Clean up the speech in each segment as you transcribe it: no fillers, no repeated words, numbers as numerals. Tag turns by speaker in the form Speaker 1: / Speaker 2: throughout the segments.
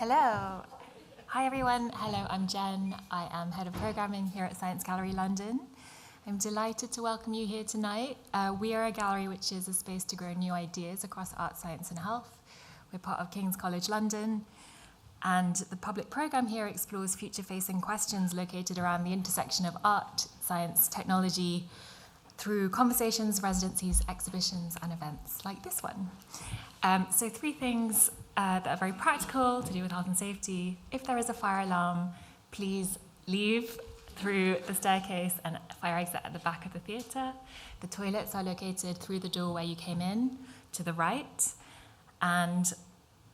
Speaker 1: Hello. Hi everyone. Hello, I'm Jen. I am Head of Programming here at Science Gallery London. I'm delighted to welcome you here tonight. We are a gallery which is a space to grow new ideas across art, science and health. We're part of King's College London, and the public programme here explores future-facing questions located around the intersection of art, science, technology, through conversations, residencies, exhibitions and events like this one. So 3 things that are very practical to do with health and safety. If there is a fire alarm, please leave through the staircase and fire exit at the back of the theatre. The toilets are located through the door where you came in, to the right. And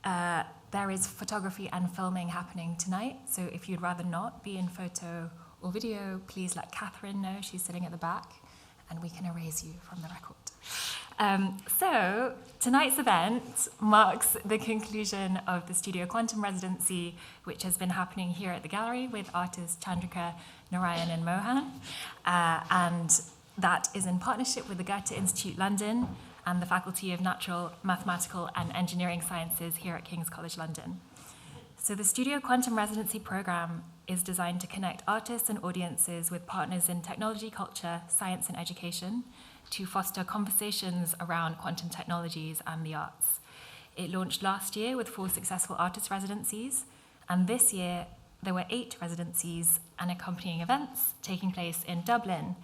Speaker 1: there is photography and filming happening tonight. So if you'd rather not be in photo or video, please let Catherine know. She's sitting at the back, and we can erase you from the record. So tonight's event marks the conclusion of the Studio Quantum Residency, which has been happening here at the gallery with artist Chandrika Narayanan-Mohan, and that is in partnership with the Goethe-Institut London and the Faculty of Natural, Mathematical and Engineering Sciences here at King's College London. So the Studio Quantum Residency programme is designed to connect artists and audiences with partners in technology, culture, science and education to foster conversations around quantum technologies and the arts. It launched last year with 4 successful artist residencies, and this year there were 8 residencies and accompanying events taking place in Dublin,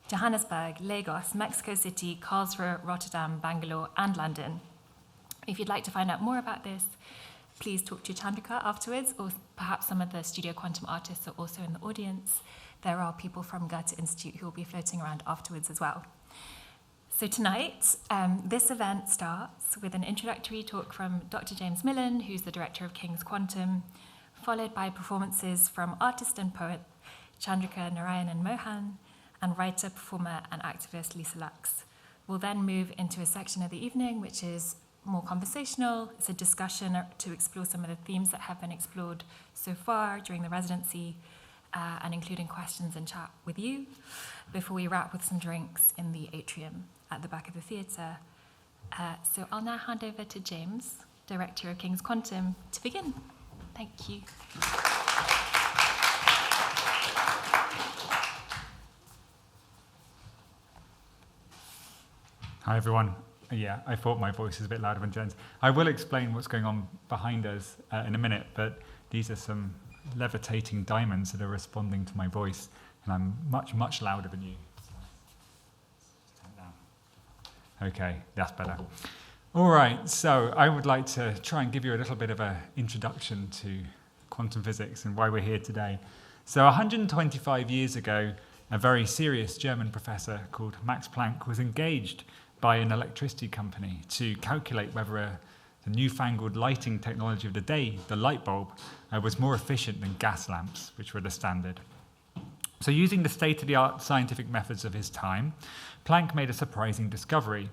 Speaker 1: Johannesburg, Lagos, Mexico City, Karlsruhe, Rotterdam, Bangalore and London. If you'd like to find out more about this, please talk to Chandrika afterwards, or perhaps some of the Studio Quantum artists are also in the audience. There are people from Goethe-Institut who will be floating around afterwards as well. So tonight, this event starts with an introductory talk from Dr. James Millen, who's the director of King's Quantum, followed by performances from artist and poet Chandrika Narayanan-Mohan and writer, performer and activist Lisa Luxx. We'll then move into a section of the evening which is more conversational. It's a discussion to explore some of the themes that have been explored so far during the residency, and including questions and chat with you, before we wrap with some drinks in the atrium at the back of the theatre. So I'll now hand over to James, Director of King's Quantum, to begin. Thank you.
Speaker 2: Hi everyone. Yeah, I thought my voice is a bit louder than Jen's. I will explain what's going on behind us in a minute, but these are some levitating diamonds that are responding to my voice, and I'm much, much louder than you. Okay, that's better. All right, so I would like to try and give you a little bit of an introduction to quantum physics and why we're here today. So 125 years ago, a very serious German professor called Max Planck was engaged by an electricity company to calculate whether the newfangled lighting technology of the day, the light bulb, was more efficient than gas lamps, which were the standard. So using the state-of-the-art scientific methods of his time, Planck made a surprising discovery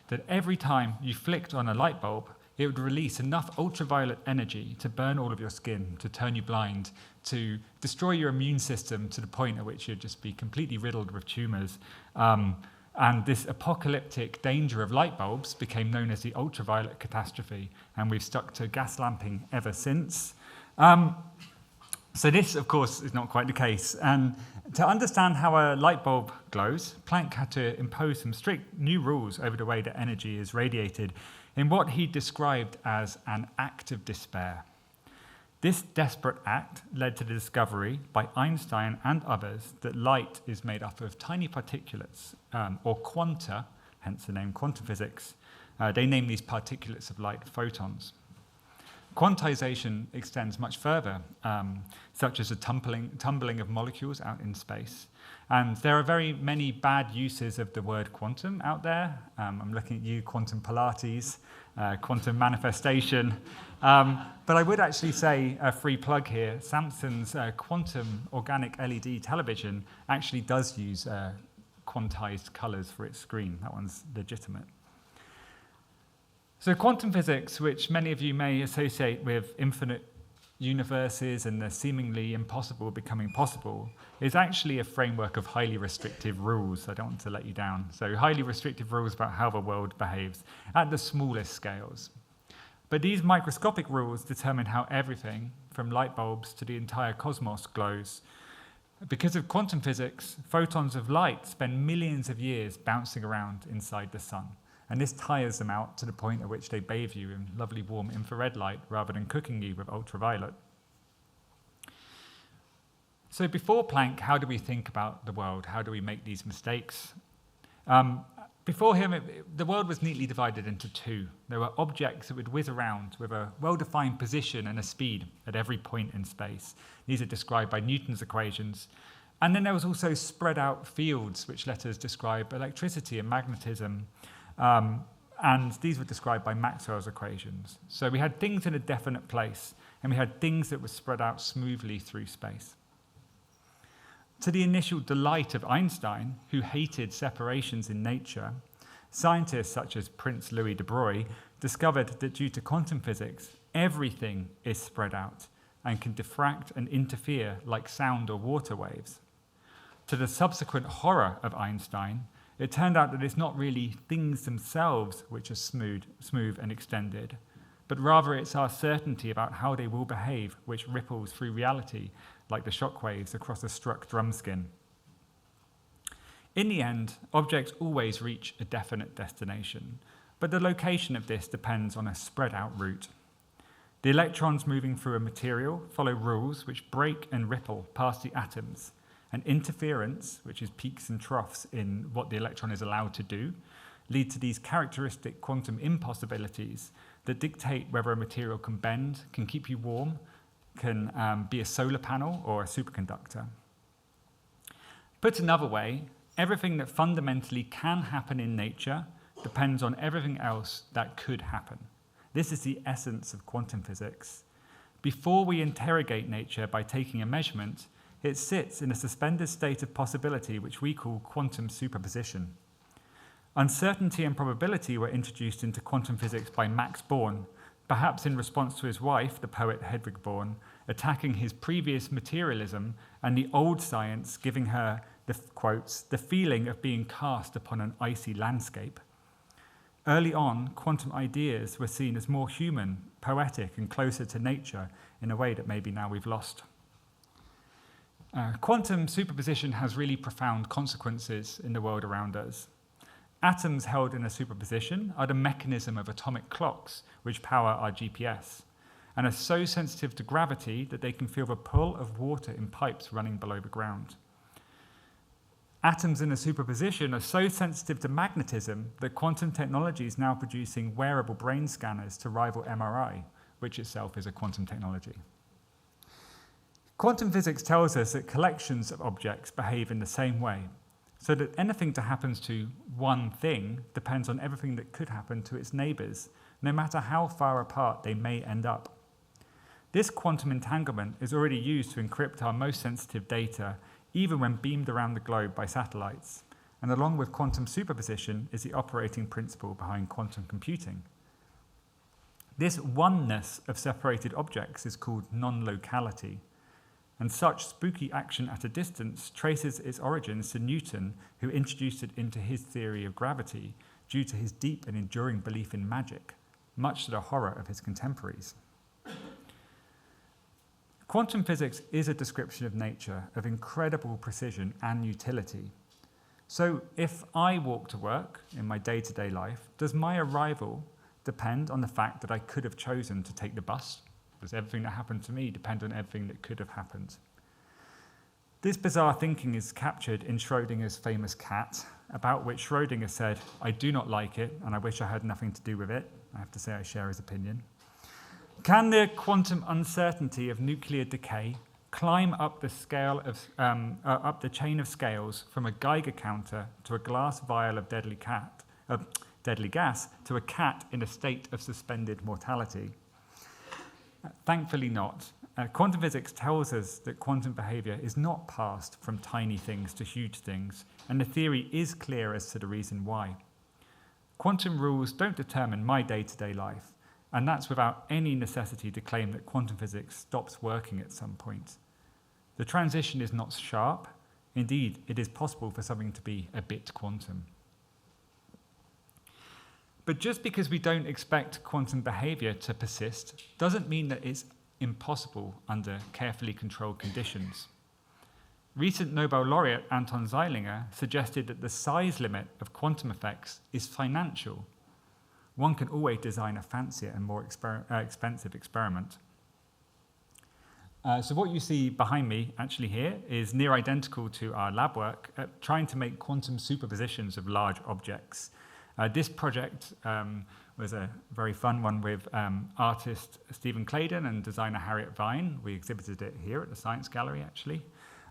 Speaker 2: that every time you flicked on a light bulb, it would release enough ultraviolet energy to burn all of your skin, to turn you blind, to destroy your immune system to the point at which you'd just be completely riddled with tumours. And this apocalyptic danger of light bulbs became known as the ultraviolet catastrophe, and we've stuck to gas lamping ever since. So this, of course, is not quite the case. And to understand how a light bulb glows, Planck had to impose some strict new rules over the way that energy is radiated in what he described as an act of despair. This desperate act led to the discovery by Einstein and others that light is made up of tiny particulates, or quanta, hence the name quantum physics. They name these particulates of light photons. Quantization extends much further, such as the tumbling of molecules out in space. And there are very many bad uses of the word quantum out there. I'm looking at you, quantum Pilates, quantum manifestation. But I would actually say, a free plug here, Samsung's quantum organic LED television actually does use quantized colors for its screen. That one's legitimate. So quantum physics, which many of you may associate with infinite universes and the seemingly impossible becoming possible, is actually a framework of highly restrictive rules. I don't want to let you down. So highly restrictive rules about how the world behaves at the smallest scales. But these microscopic rules determine how everything, from light bulbs to the entire cosmos, glows. Because of quantum physics, photons of light spend millions of years bouncing around inside the sun. And this tires them out to the point at which they bathe you in lovely warm infrared light rather than cooking you with ultraviolet. So before Planck, how do we think about the world? How do we make these mistakes? Before him, the world was neatly divided into two. There were objects that would whiz around with a well-defined position and a speed at every point in space. These are described by Newton's equations. And then there was also spread out fields, which let us describe electricity and magnetism. And these were described by Maxwell's equations. So we had things in a definite place, and we had things that were spread out smoothly through space. To the initial delight of Einstein, who hated separations in nature, scientists such as Prince Louis de Broglie discovered that due to quantum physics, everything is spread out and can diffract and interfere like sound or water waves. To the subsequent horror of Einstein, it turned out that it's not really things themselves which are smooth and extended, but rather it's our certainty about how they will behave which ripples through reality like the shockwaves across a struck drum skin. In the end, objects always reach a definite destination, but the location of this depends on a spread-out route. The electrons moving through a material follow rules which break and ripple past the atoms, and interference, which is peaks and troughs in what the electron is allowed to do, lead to these characteristic quantum impossibilities that dictate whether a material can bend, can keep you warm, can be a solar panel or a superconductor. Put another way, everything that fundamentally can happen in nature depends on everything else that could happen. This is the essence of quantum physics. Before we interrogate nature by taking a measurement, it sits in a suspended state of possibility which we call quantum superposition. Uncertainty and probability were introduced into quantum physics by Max Born, perhaps in response to his wife, the poet Hedwig Born, attacking his previous materialism and the old science giving her, the quotes, the feeling of being cast upon an icy landscape. Early on, quantum ideas were seen as more human, poetic, and closer to nature in a way that maybe now we've lost. Quantum superposition has really profound consequences in the world around us. Atoms held in a superposition are the mechanism of atomic clocks which power our GPS, and are so sensitive to gravity that they can feel the pull of water in pipes running below the ground. Atoms in a superposition are so sensitive to magnetism that quantum technology is now producing wearable brain scanners to rival MRI, which itself is a quantum technology. Quantum physics tells us that collections of objects behave in the same way, so that anything that happens to one thing depends on everything that could happen to its neighbours, no matter how far apart they may end up. This quantum entanglement is already used to encrypt our most sensitive data, even when beamed around the globe by satellites, and along with quantum superposition is the operating principle behind quantum computing. This oneness of separated objects is called non-locality, and such spooky action at a distance traces its origins to Newton, who introduced it into his theory of gravity due to his deep and enduring belief in magic, much to the horror of his contemporaries. Quantum physics is a description of nature of incredible precision and utility. So if I walk to work in my day-to-day life, does my arrival depend on the fact that I could have chosen to take the bus? Does everything that happened to me depend on everything that could have happened? This bizarre thinking is captured in Schrödinger's famous cat, about which Schrödinger said, "I do not like it, and I wish I had nothing to do with it." I have to say I share his opinion. Can the quantum uncertainty of nuclear decay climb up the scale of up the chain of scales from a Geiger counter to a glass vial of deadly gas to a cat in a state of suspended mortality? Thankfully not. Quantum physics tells us that quantum behavior is not passed from tiny things to huge things, and the theory is clear as to the reason why. Quantum rules don't determine my day-to-day life, and that's without any necessity to claim that quantum physics stops working at some point. The transition is not sharp. Indeed, it is possible for something to be a bit quantum. But just because we don't expect quantum behavior to persist doesn't mean that it's impossible under carefully controlled conditions. Recent Nobel laureate Anton Zeilinger suggested that the size limit of quantum effects is financial. One can always design a fancier and more expensive experiment. So what you see behind me actually here is near identical to our lab work at trying to make quantum superpositions of large objects. This project was a very fun one with artist Stephen Claydon and designer Harriet Vine. We exhibited it here at the Science Gallery, actually,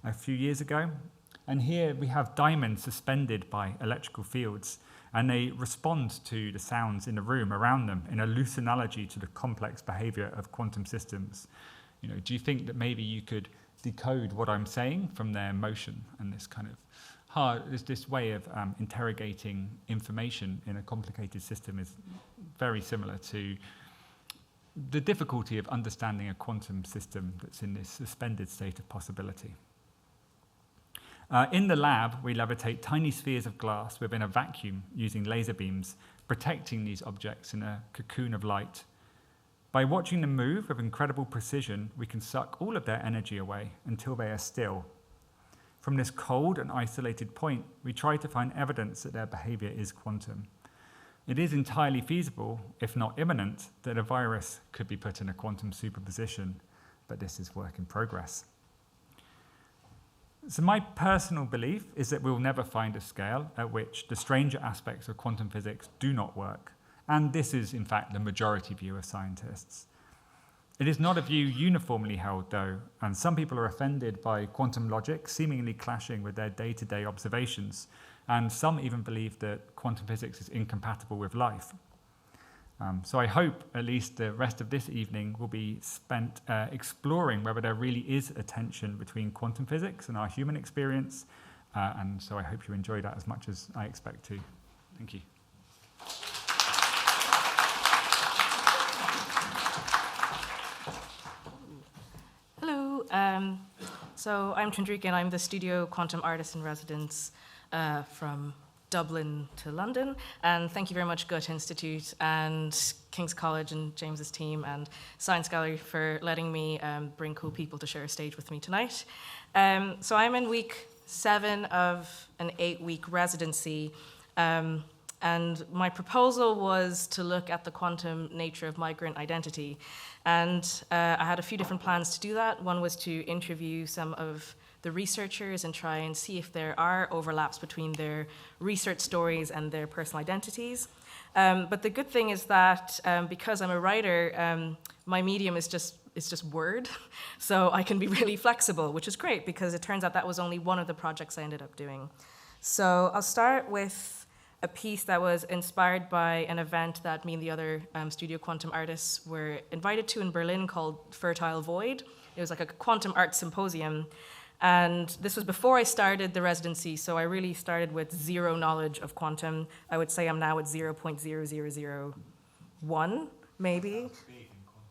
Speaker 2: a few years ago. And here we have diamonds suspended by electrical fields, and they respond to the sounds in the room around them in a loose analogy to the complex behavior of quantum systems. You know, do you think that maybe you could decode what I'm saying from their motion and this kind of this way of interrogating information in a complicated system is very similar to the difficulty of understanding a quantum system that's in this suspended state of possibility. In the lab, we levitate tiny spheres of glass within a vacuum using laser beams, protecting these objects in a cocoon of light. By watching them move with incredible precision, we can suck all of their energy away until they are still. From this cold and isolated point, we try to find evidence that their behavior is quantum. It is entirely feasible, if not imminent, that a virus could be put in a quantum superposition, but this is work in progress. So my personal belief is that we'll never find a scale at which the stranger aspects of quantum physics do not work, and this is, in fact, the majority view of scientists. It is not a view uniformly held, though, and some people are offended by quantum logic seemingly clashing with their day-to-day observations, and some even believe that quantum physics is incompatible with life. So I hope at least the rest of this evening will be spent exploring whether there really is a tension between quantum physics and our human experience, and so I hope you enjoy that as much as I expect to. Thank you.
Speaker 3: Hello. So I'm Chandrika, and I'm the studio quantum artist in residence from Dublin to London. And thank you very much, Goethe-Institut and King's College and James's team and Science Gallery for letting me bring cool people to share a stage with me tonight. So I'm in week 7 of an 8-week residency. And my proposal was to look at the quantum nature of migrant identity. And I had a few different plans to do that. One was to interview some of the researchers and try and see if there are overlaps between their research stories and their personal identities. But the good thing is that because I'm a writer, my medium is just word, so I can be really flexible, which is great because it turns out that was only one of the projects I ended up doing. So I'll start with a piece that was inspired by an event that me and the other studio quantum artists were invited to in Berlin called Fertile Void. It was like a quantum art symposium. And this was before I started the residency, so I really started with zero knowledge of quantum. I would say I'm now at 0.0001, maybe.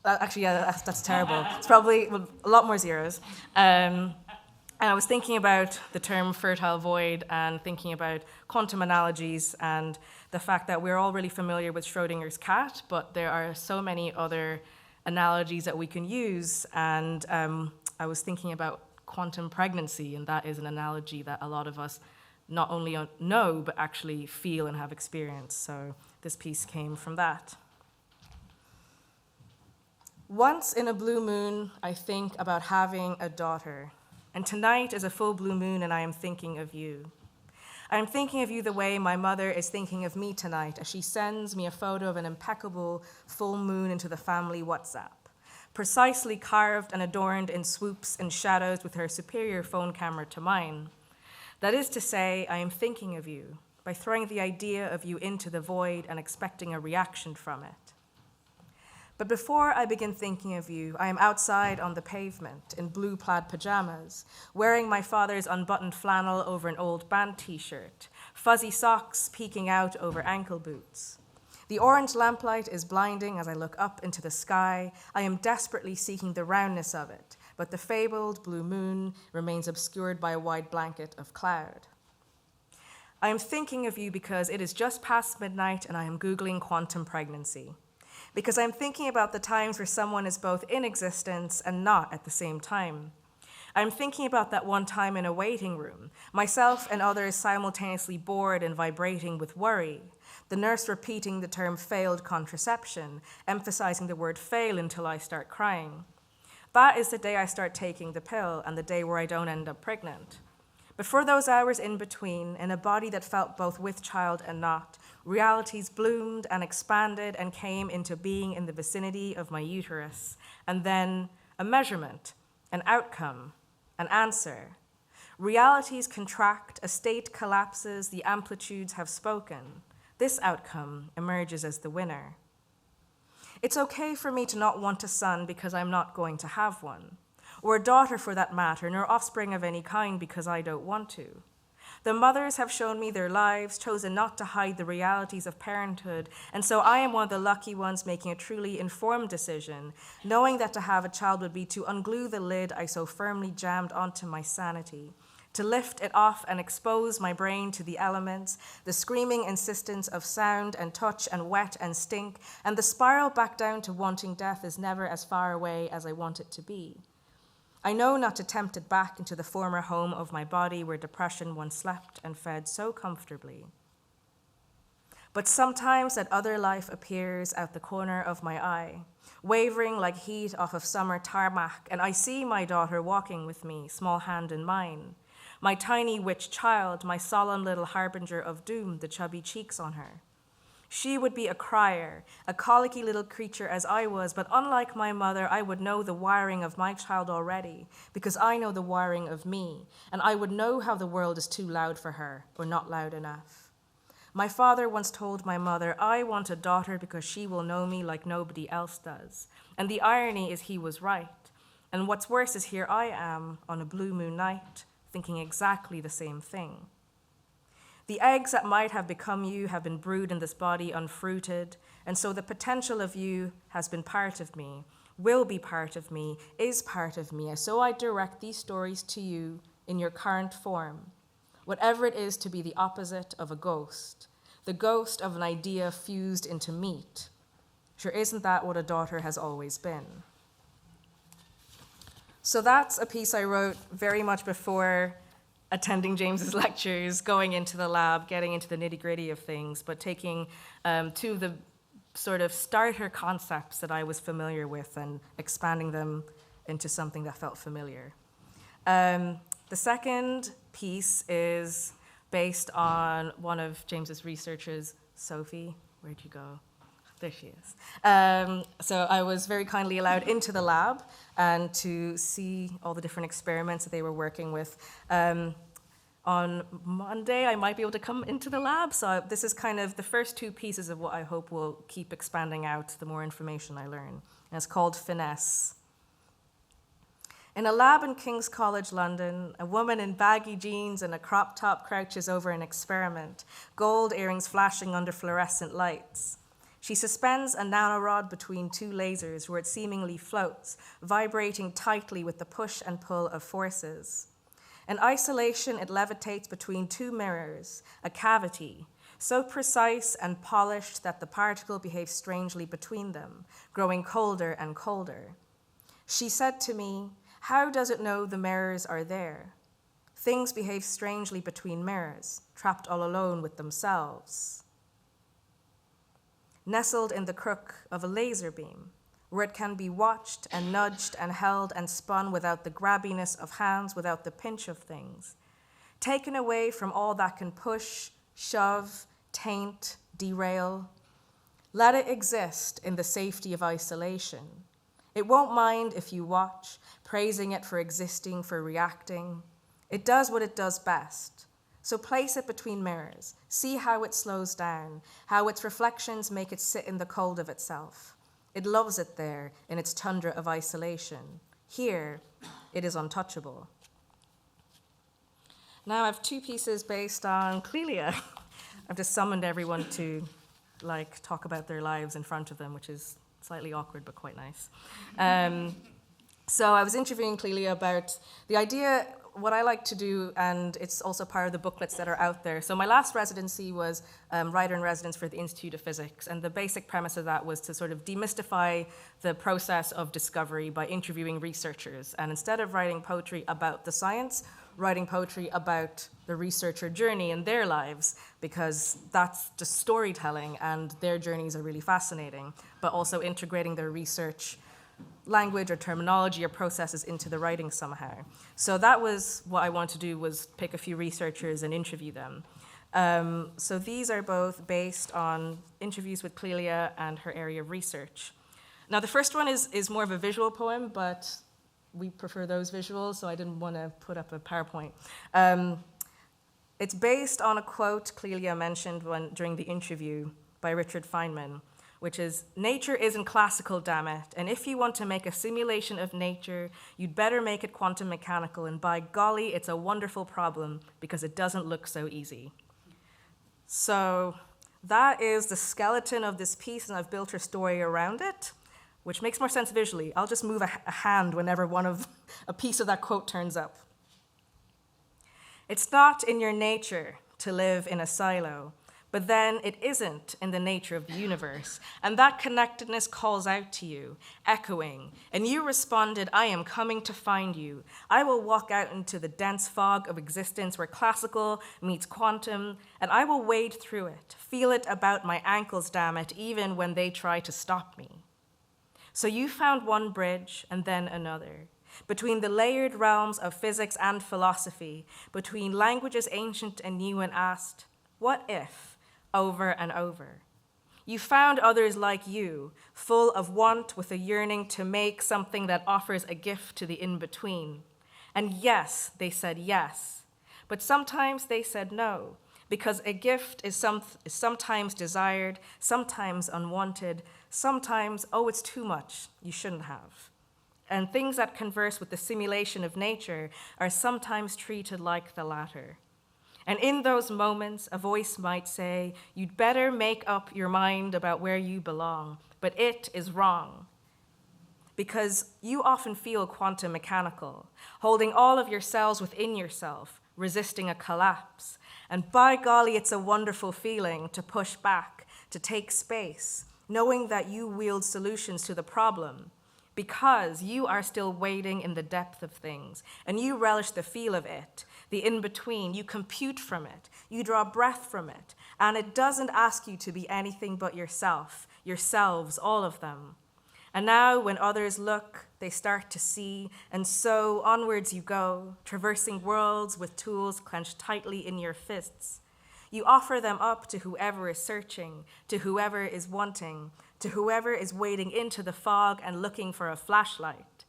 Speaker 3: Actually, yeah, that's terrible. It's probably a lot more zeros. And I was thinking about the term fertile void and thinking about quantum analogies and the fact that we're all really familiar with Schrodinger's cat, but there are so many other analogies that we can use. And I was thinking about quantum pregnancy, and that is an analogy that a lot of us not only know, but actually feel and have experienced. So this piece came from that. Once in a blue moon, I think about having a daughter. And tonight is a full blue moon, and I am thinking of you. I am thinking of you the way my mother is thinking of me tonight as she sends me a photo of an impeccable full moon into the family WhatsApp, precisely carved and adorned in swoops and shadows with her superior phone camera to mine. That is to say, I am thinking of you by throwing the idea of you into the void and expecting a reaction from it. But before I begin thinking of you, I am outside on the pavement in blue plaid pajamas, wearing my father's unbuttoned flannel over an old band t-shirt, fuzzy socks peeking out over ankle boots. The orange lamplight is blinding as I look up into the sky. I am desperately seeking the roundness of it, but the fabled blue moon remains obscured by a wide blanket of cloud. I am thinking of you because it is just past midnight and I am Googling quantum pregnancy. Because I'm thinking about the times where someone is both in existence and not at the same time. I'm thinking about that one time in a waiting room, myself and others simultaneously bored and vibrating with worry, the nurse repeating the term failed contraception, emphasizing the word fail until I start crying. That is the day I start taking the pill and the day where I don't end up pregnant. But for those hours in between, in a body that felt both with child and not, realities bloomed and expanded and came into being in the vicinity of my uterus, and then a measurement, an outcome, an answer. Realities contract, a state collapses, the amplitudes have spoken. This outcome emerges as the winner. It's okay for me to not want a son because I'm not going to have one, or a daughter for that matter, nor offspring of any kind because I don't want to. The mothers have shown me their lives, chosen not to hide the realities of parenthood, and so I am one of the lucky ones making a truly informed decision, knowing that to have a child would be to unglue the lid I so firmly jammed onto my sanity, to lift it off and expose my brain to the elements, the screaming insistence of sound and touch and wet and stink, and the spiral back down to wanting death is never as far away as I want it to be. I know not to tempt it back into the former home of my body where depression once slept and fed so comfortably. But sometimes that other life appears out the corner of my eye, wavering like heat off of summer tarmac, and I see my daughter walking with me, small hand in mine. My tiny witch child, my solemn little harbinger of doom, the chubby cheeks on her. She would be a crier, a colicky little creature as I was, but unlike my mother, I would know the wiring of my child already, because I know the wiring of me, and I would know how the world is too loud for her, or not loud enough. My father once told my mother, I want a daughter because she will know me like nobody else does. And the irony is he was right. And what's worse is here I am, on a blue moon night, thinking exactly the same thing. The eggs that might have become you have been brewed in this body unfruited, and so the potential of you has been part of me, will be part of me, is part of me, and so I direct these stories to you in your current form, whatever it is to be the opposite of a ghost, the ghost of an idea fused into meat. Sure, isn't that what a daughter has always been? So that's a piece I wrote very much before attending James's lectures, going into the lab, getting into the nitty-gritty of things, but taking two of the sort of starter concepts that I was familiar with and expanding them into something that felt familiar. The second piece is based on one of James's researchers, Sophie. Where'd you go? There she is. So I was very kindly allowed into the lab and to see all the different experiments that they were working with. On Monday, I might be able to come into the lab. So this is kind of the first two pieces of what I hope will keep expanding out the more information I learn. And it's called Finesse. In a lab in King's College, London, a woman in baggy jeans and a crop top crouches over an experiment, gold earrings flashing under fluorescent lights. She suspends a nanorod between two lasers where it seemingly floats, vibrating tightly with the push and pull of forces. In isolation, it levitates between two mirrors, a cavity, so precise and polished that the particle behaves strangely between them, growing colder and colder. She said to me, "How does it know the mirrors are there? Things behave strangely between mirrors, trapped all alone with themselves." Nestled in the crook of a laser beam, where it can be watched and nudged and held and spun without the grabbiness of hands, without the pinch of things. Taken away from all that can push, shove, taint, derail. Let it exist in the safety of isolation. It won't mind if you watch, praising it for existing, for reacting. It does what it does best. So place it between mirrors. See how it slows down, how its reflections make it sit in the cold of itself. It loves it there in its tundra of isolation. Here, it is untouchable. Now I have two pieces based on Clelia. I've just summoned everyone to talk about their lives in front of them, which is slightly awkward but quite nice. So I was interviewing Clelia about the idea, what I like to do, and it's also part of the booklets that are out there. So my last residency was writer in residence for the Institute of Physics, and the basic premise of that was to sort of demystify the process of discovery by interviewing researchers. And instead of writing poetry about the science, writing poetry about the researcher journey in their lives, because that's just storytelling and their journeys are really fascinating, but also integrating their research language or terminology or processes into the writing somehow. So that was what I wanted to do, was pick a few researchers and interview them. So these are both based on interviews with Clelia and her area of research. Now the first one is more of a visual poem, but we prefer those visuals, so I didn't want to put up a PowerPoint. It's based on a quote Clelia mentioned during the interview by Richard Feynman, which is, "Nature isn't classical, damn it, and if you want to make a simulation of nature, you'd better make it quantum mechanical, and by golly, it's a wonderful problem because it doesn't look so easy." So that is the skeleton of this piece, and I've built her story around it, which makes more sense visually. I'll just move a hand whenever a piece of that quote turns up. "It's not in your nature to live in a silo, but then it isn't in the nature of the universe. And that connectedness calls out to you, echoing. And you responded, 'I am coming to find you. I will walk out into the dense fog of existence where classical meets quantum, and I will wade through it, feel it about my ankles, damn it, even when they try to stop me.' So you found one bridge and then another, between the layered realms of physics and philosophy, between languages ancient and new, and asked, 'What if?' over and over. You found others like you, full of want with a yearning to make something that offers a gift to the in-between. And yes, they said yes, but sometimes they said no, because a gift is sometimes desired, sometimes unwanted, sometimes, oh, it's too much, you shouldn't have. And things that converse with the simulation of nature are sometimes treated like the latter. And in those moments, a voice might say, 'You'd better make up your mind about where you belong, but it is wrong.' Because you often feel quantum mechanical, holding all of your cells within yourself, resisting a collapse. And by golly, it's a wonderful feeling to push back, to take space, knowing that you wield solutions to the problem, because you are still wading in the depth of things, and you relish the feel of it, the in-between. You compute from it, you draw breath from it, and it doesn't ask you to be anything but yourself, yourselves, all of them. And now when others look, they start to see, and so onwards you go, traversing worlds with tools clenched tightly in your fists. You offer them up to whoever is searching, to whoever is wanting, to whoever is wading into the fog and looking for a flashlight.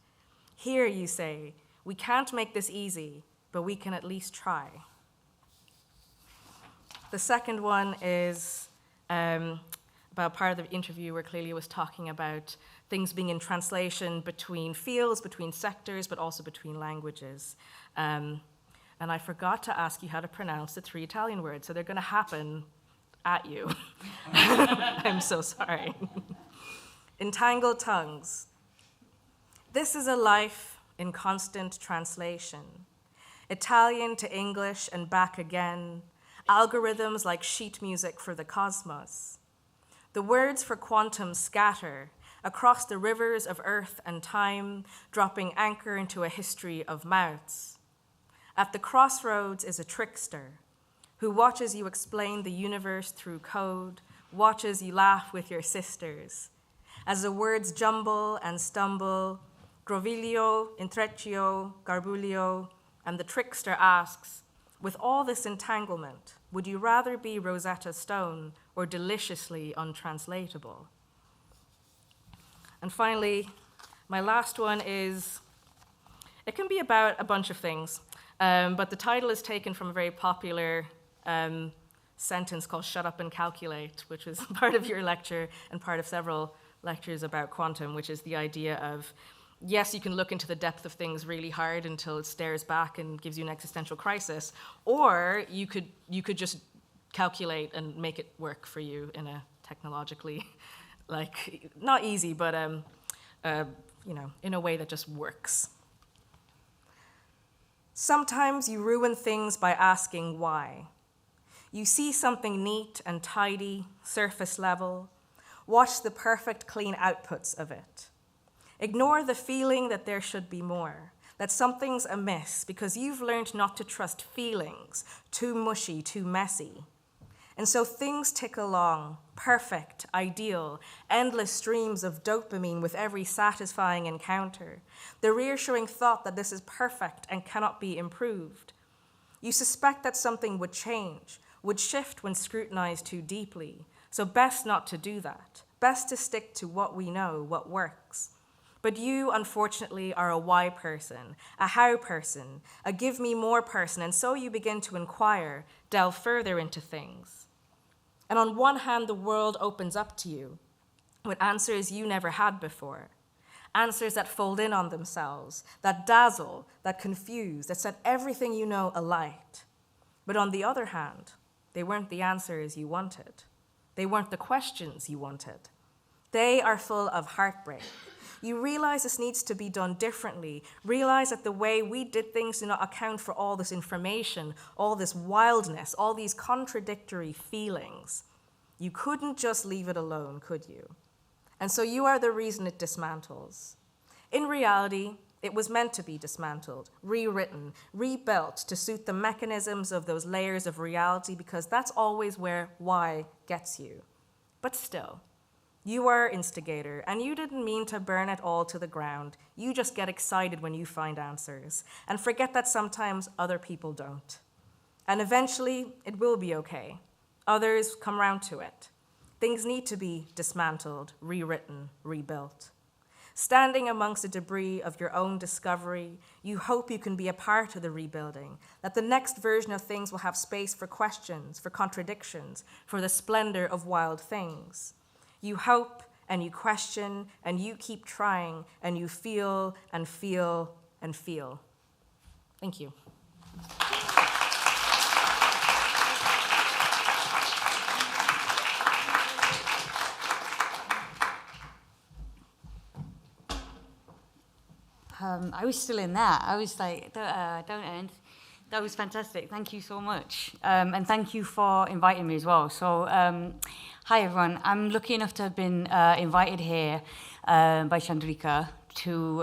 Speaker 3: Here, you say, we can't make this easy, but we can at least try. The second one is about part of the interview where Clelia was talking about things being in translation between fields, between sectors, but also between languages. And I forgot to ask you how to pronounce the 3 Italian words, so they're going to happen at you. I'm so sorry. Entangled tongues. This is a life in constant translation. Italian to English and back again. Algorithms like sheet music for the cosmos. The words for quantum scatter across the rivers of earth and time, dropping anchor into a history of mouths. At the crossroads is a trickster who watches you explain the universe through code, watches you laugh with your sisters. As the words jumble and stumble, groviglio, intreccio, garbulio, and the trickster asks, with all this entanglement, would you rather be Rosetta Stone or deliciously untranslatable? And finally, my last one is, it can be about a bunch of things, but the title is taken from a very popular sentence called "Shut Up and Calculate," which was part of your lecture and part of several lectures about quantum, which is the idea of, yes, you can look into the depth of things really hard until it stares back and gives you an existential crisis, or you could just calculate and make it work for you in a technologically, like, not easy, but in a way that just works. Sometimes you ruin things by asking why. You see something neat and tidy, surface level. Watch the perfect, clean outputs of it. Ignore the feeling that there should be more, that something's amiss because you've learned not to trust feelings, too mushy, too messy. And so things tick along, perfect, ideal, endless streams of dopamine with every satisfying encounter, the reassuring thought that this is perfect and cannot be improved. You suspect that something would change, would shift when scrutinized too deeply, so best not to do that, best to stick to what we know, what works. But you, unfortunately, are a why person, a how person, a give me more person, and so you begin to inquire, delve further into things. And on one hand, the world opens up to you with answers you never had before, answers that fold in on themselves, that dazzle, that confuse, that set everything you know alight. But on the other hand, they weren't the answers you wanted. They weren't the questions you wanted. They are full of heartbreak. You realize this needs to be done differently. Realize that the way we did things do not account for all this information, all this wildness, all these contradictory feelings. You couldn't just leave it alone, could you? And so you are the reason it dismantles. In reality, it was meant to be dismantled, rewritten, rebuilt to suit the mechanisms of those layers of reality, because that's always where why gets you. But still, you are instigator, and you didn't mean to burn it all to the ground. You just get excited when you find answers, and forget that sometimes other people don't. And eventually, it will be okay. Others come round to it. Things need to be dismantled, rewritten, rebuilt. Standing amongst the debris of your own discovery, you hope you can be a part of the rebuilding, that the next version of things will have space for questions, for contradictions, for the splendor of wild things. You hope and you question and you keep trying and you feel and feel and feel. Thank you.
Speaker 4: I was still in that. I was like, don't end. That was fantastic. Thank you so much. And thank you for inviting me as well. So, hi, everyone. I'm lucky enough to have been invited here by Chandrika to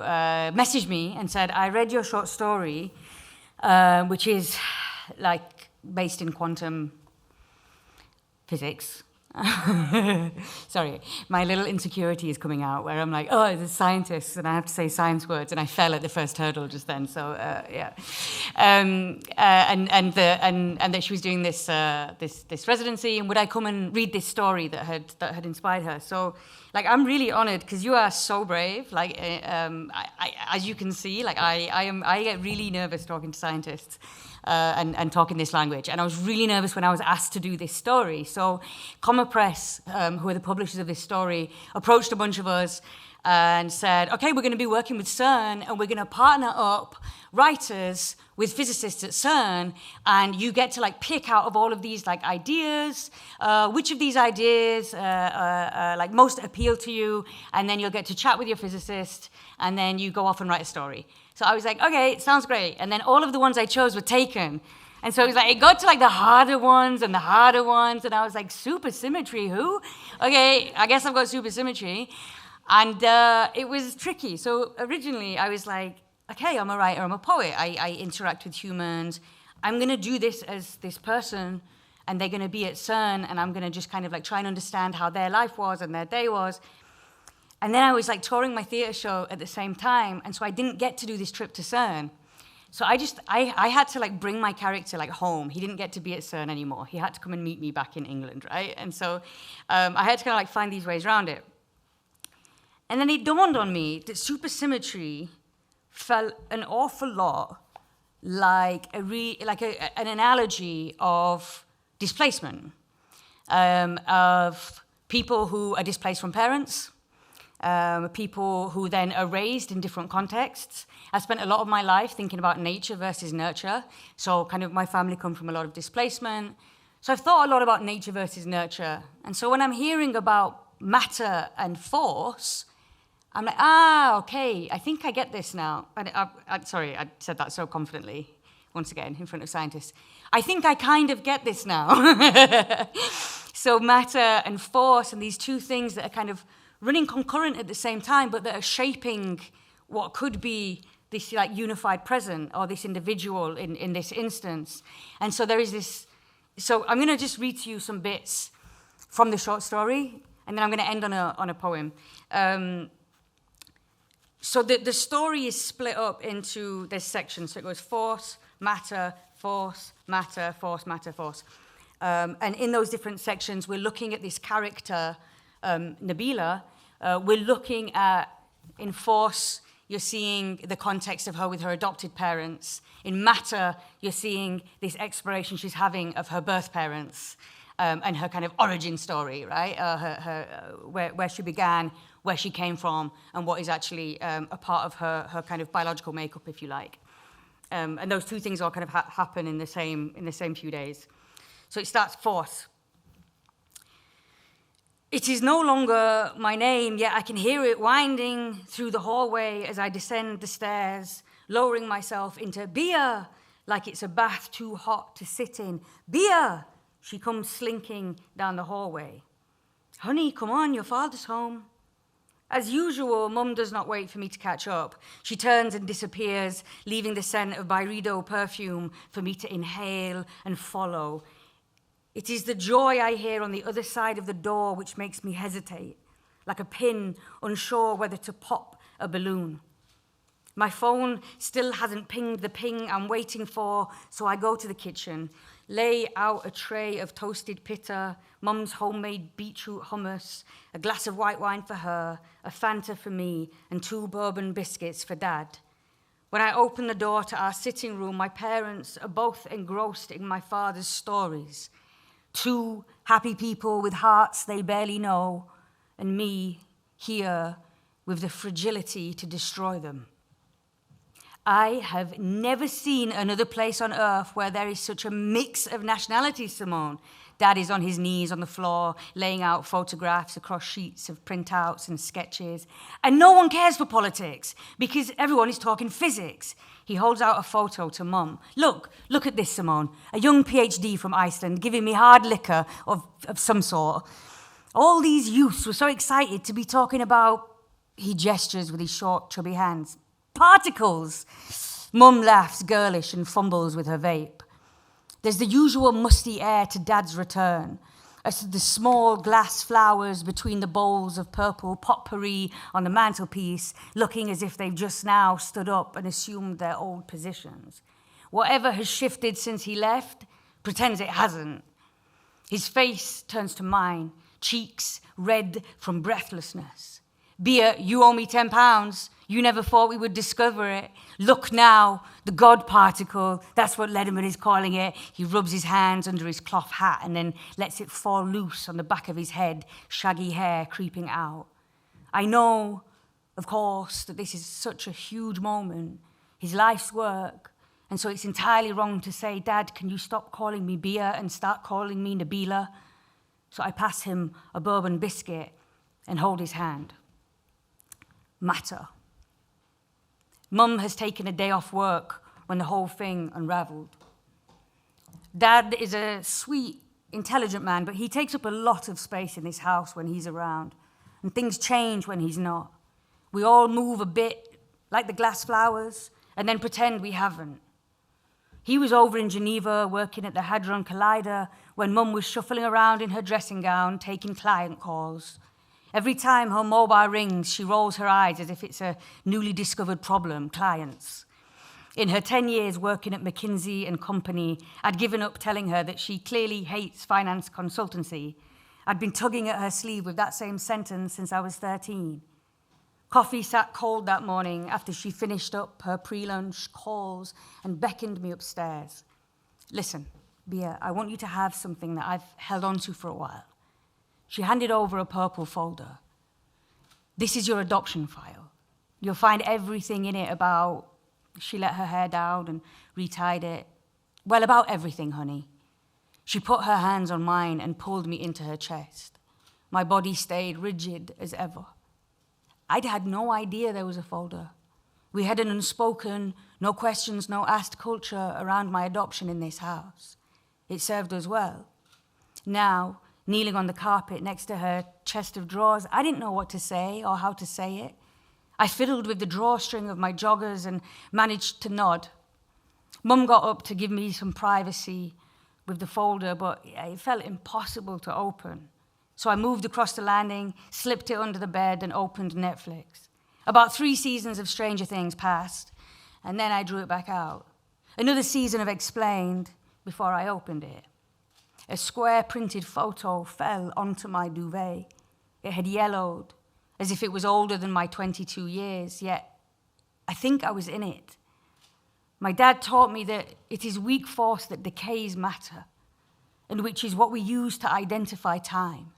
Speaker 4: message me and said, I read your short story, which is like based in quantum physics. Sorry, my little insecurity is coming out where I'm like, oh, it's a scientist and I have to say science words, and I fell at the first hurdle just then. So yeah, and that she was doing this residency, and would I come and read this story that had inspired her? So like, I'm really honored because you are so brave. Like as you can see, like I get really nervous talking to scientists. And talking this language. And I was really nervous when I was asked to do this story. So Comma Press, who are the publishers of this story, approached a bunch of us and said, okay, we're going to be working with CERN and we're going to partner up writers with physicists at CERN, and you get to like pick out of all of these like ideas, which of these ideas like most appeal to you, and then you'll get to chat with your physicist, and then you go off and write a story. So I was like, okay, it sounds great. And then all of the ones I chose were taken. And so it was like, it got to like the harder ones, and I was like, supersymmetry, who? Okay, I guess I've got supersymmetry. And it was tricky. So originally I was like, okay, I'm a writer, I'm a poet, I interact with humans. I'm gonna do this as this person, and they're gonna be at CERN, and I'm gonna just kind of like try and understand how their life was and their day was. And then I was like touring my theatre show at the same time, and so I didn't get to do this trip to CERN. So I had to like bring my character like home. He didn't get to be at CERN anymore. He had to come and meet me back in England, right? And so I had to kind of like find these ways around it. And then it dawned on me that supersymmetry felt an awful lot like an analogy of displacement, of people who are displaced from parents, people who then are raised in different contexts. I spent a lot of my life thinking about nature versus nurture. So kind of my family come from a lot of displacement. So I've thought a lot about nature versus nurture. And so when I'm hearing about matter and force, I'm like, okay, I think I get this now. Sorry, I said that so confidently. once again, in front of scientists. I think I kind of get this now. So matter and force, and these two things that are kind of running concurrent at the same time, but that are shaping what could be this like unified present, or this individual in this instance. And so there is this, so I'm gonna just read to you some bits from the short story, and then I'm gonna end on a poem. So the story is split up into this section. So it goes force, matter, force, matter, force, matter, force. And in those different sections, we're looking at this character, Nabila. We're looking at, in force, you're seeing the context of her with her adopted parents. In matter, you're seeing this exploration she's having of her birth parents and her kind of origin story, right? Where she began, where she came from, and what is actually a part of her kind of biological makeup, if you like. And those two things all kind of happen in the same few days. So it starts forth. It is no longer my name, yet I can hear it winding through the hallway as I descend the stairs, lowering myself into beer, like it's a bath too hot to sit in. Beer! She comes slinking down the hallway. Honey, come on, your father's home. As usual, Mum does not wait for me to catch up. She turns and disappears, leaving the scent of Byredo perfume for me to inhale and follow. It is the joy I hear on the other side of the door which makes me hesitate, like a pin unsure whether to pop a balloon. My phone still hasn't pinged the ping I'm waiting for, so I go to the kitchen, lay out a tray of toasted pita, Mum's homemade beetroot hummus, a glass of white wine for her, a Fanta for me, and 2 bourbon biscuits for Dad. When I open the door to our sitting room, my parents are both engrossed in my father's stories. 2 happy people with hearts they barely know, and me here with the fragility to destroy them. I have never seen another place on earth where there is such a mix of nationalities, Simone. Dad is on his knees on the floor, laying out photographs across sheets of printouts and sketches. And no one cares for politics, because everyone is talking physics. He holds out a photo to Mum. Look at this, Simone. A young PhD from Iceland giving me hard liquor of some sort. All these youths were so excited to be talking about, he gestures with his short, chubby hands, particles. Mum laughs girlish and fumbles with her vape. There's the usual musty air to Dad's return, as the small glass flowers between the bowls of purple potpourri on the mantelpiece, looking as if they've just now stood up and assumed their old positions. Whatever has shifted since he left pretends it hasn't. His face turns to mine, cheeks red from breathlessness. Beer, you owe me £10. You never thought we would discover it. Look now, the God particle, that's what Letterman is calling it. He rubs his hands under his cloth hat and then lets it fall loose on the back of his head, shaggy hair creeping out. I know, of course, that this is such a huge moment, his life's work, and so it's entirely wrong to say, Dad, can you stop calling me Beer and start calling me Nabila? So I pass him a bourbon biscuit and hold his hand. Matter. Mum has taken a day off work when the whole thing unraveled. Dad is a sweet, intelligent man, but he takes up a lot of space in this house when he's around, and things change when he's not. We all move a bit, like the glass flowers, and then pretend we haven't. He was over in Geneva working at the Hadron Collider when Mum was shuffling around in her dressing gown, taking client calls. Every time her mobile rings, she rolls her eyes as if it's a newly discovered problem, clients. In her 10 years working at McKinsey and Company, I'd given up telling her that she clearly hates finance consultancy. I'd been tugging at her sleeve with that same sentence since I was 13. Coffee sat cold that morning after she finished up her pre-lunch calls and beckoned me upstairs. Listen, Bia, I want you to have something that I've held on to for a while. She handed over a purple folder. This is your adoption file. You'll find everything in it about, she let her hair down and retied it. Well, about everything, honey. She put her hands on mine and pulled me into her chest. My body stayed rigid as ever. I'd had no idea there was a folder. We had an unspoken, no questions, no asked culture around my adoption in this house. It served us well. Now, kneeling on the carpet next to her chest of drawers, I didn't know what to say or how to say it. I fiddled with the drawstring of my joggers and managed to nod. Mum got up to give me some privacy with the folder, but it felt impossible to open. So I moved across the landing, slipped it under the bed, and opened Netflix. About 3 seasons of Stranger Things passed, and then I drew it back out. Another season of Explained before I opened it. A square printed photo fell onto my duvet. It had yellowed, as if it was older than my 22 years, yet I think I was in it. My dad taught me that it is weak force that decays matter, and which is what we use to identify time.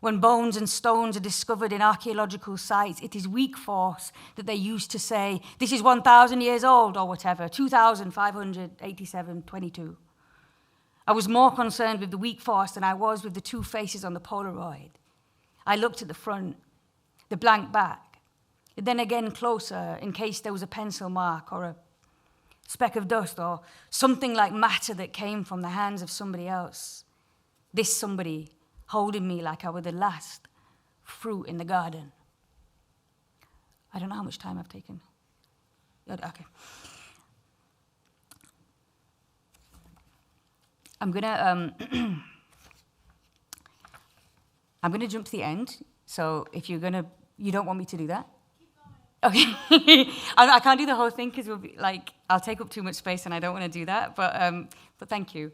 Speaker 4: When bones and stones are discovered in archaeological sites, it is weak force that they use to say, this is 1,000 years old or whatever, 2,587, 22. I was more concerned with the weak force than I was with the 2 faces on the Polaroid. I looked at the front, the blank back, then again closer in case there was a pencil mark or a speck of dust or something like matter that came from the hands of somebody else. This somebody holding me like I were the last fruit in the garden. I don't know how much time I've taken. Okay. I'm gonna jump to the end. So if you don't want me to do that? Okay. I can't do the whole thing because I'll take up too much space and I don't want to do that. But thank you.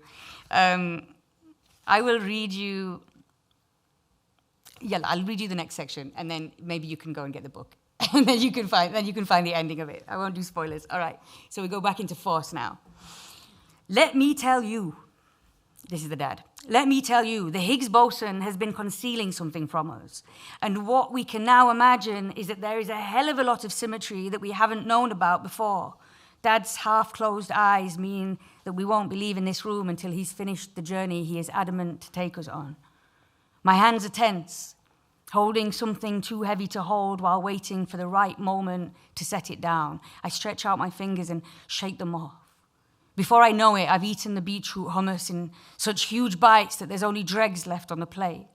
Speaker 4: I will read you. Yeah, I'll read you the next section, and then maybe you can go and get the book, and then you can find the ending of it. I won't do spoilers. All right. So we go back into force now. Let me tell you. This is the dad. Let me tell you, the Higgs boson has been concealing something from us. And what we can now imagine is that there is a hell of a lot of symmetry that we haven't known about before. Dad's half-closed eyes mean that we won't be leaving this room until he's finished the journey he is adamant to take us on. My hands are tense, holding something too heavy to hold while waiting for the right moment to set it down. I stretch out my fingers and shake them off. Before I know it, I've eaten the beetroot hummus in such huge bites that there's only dregs left on the plate.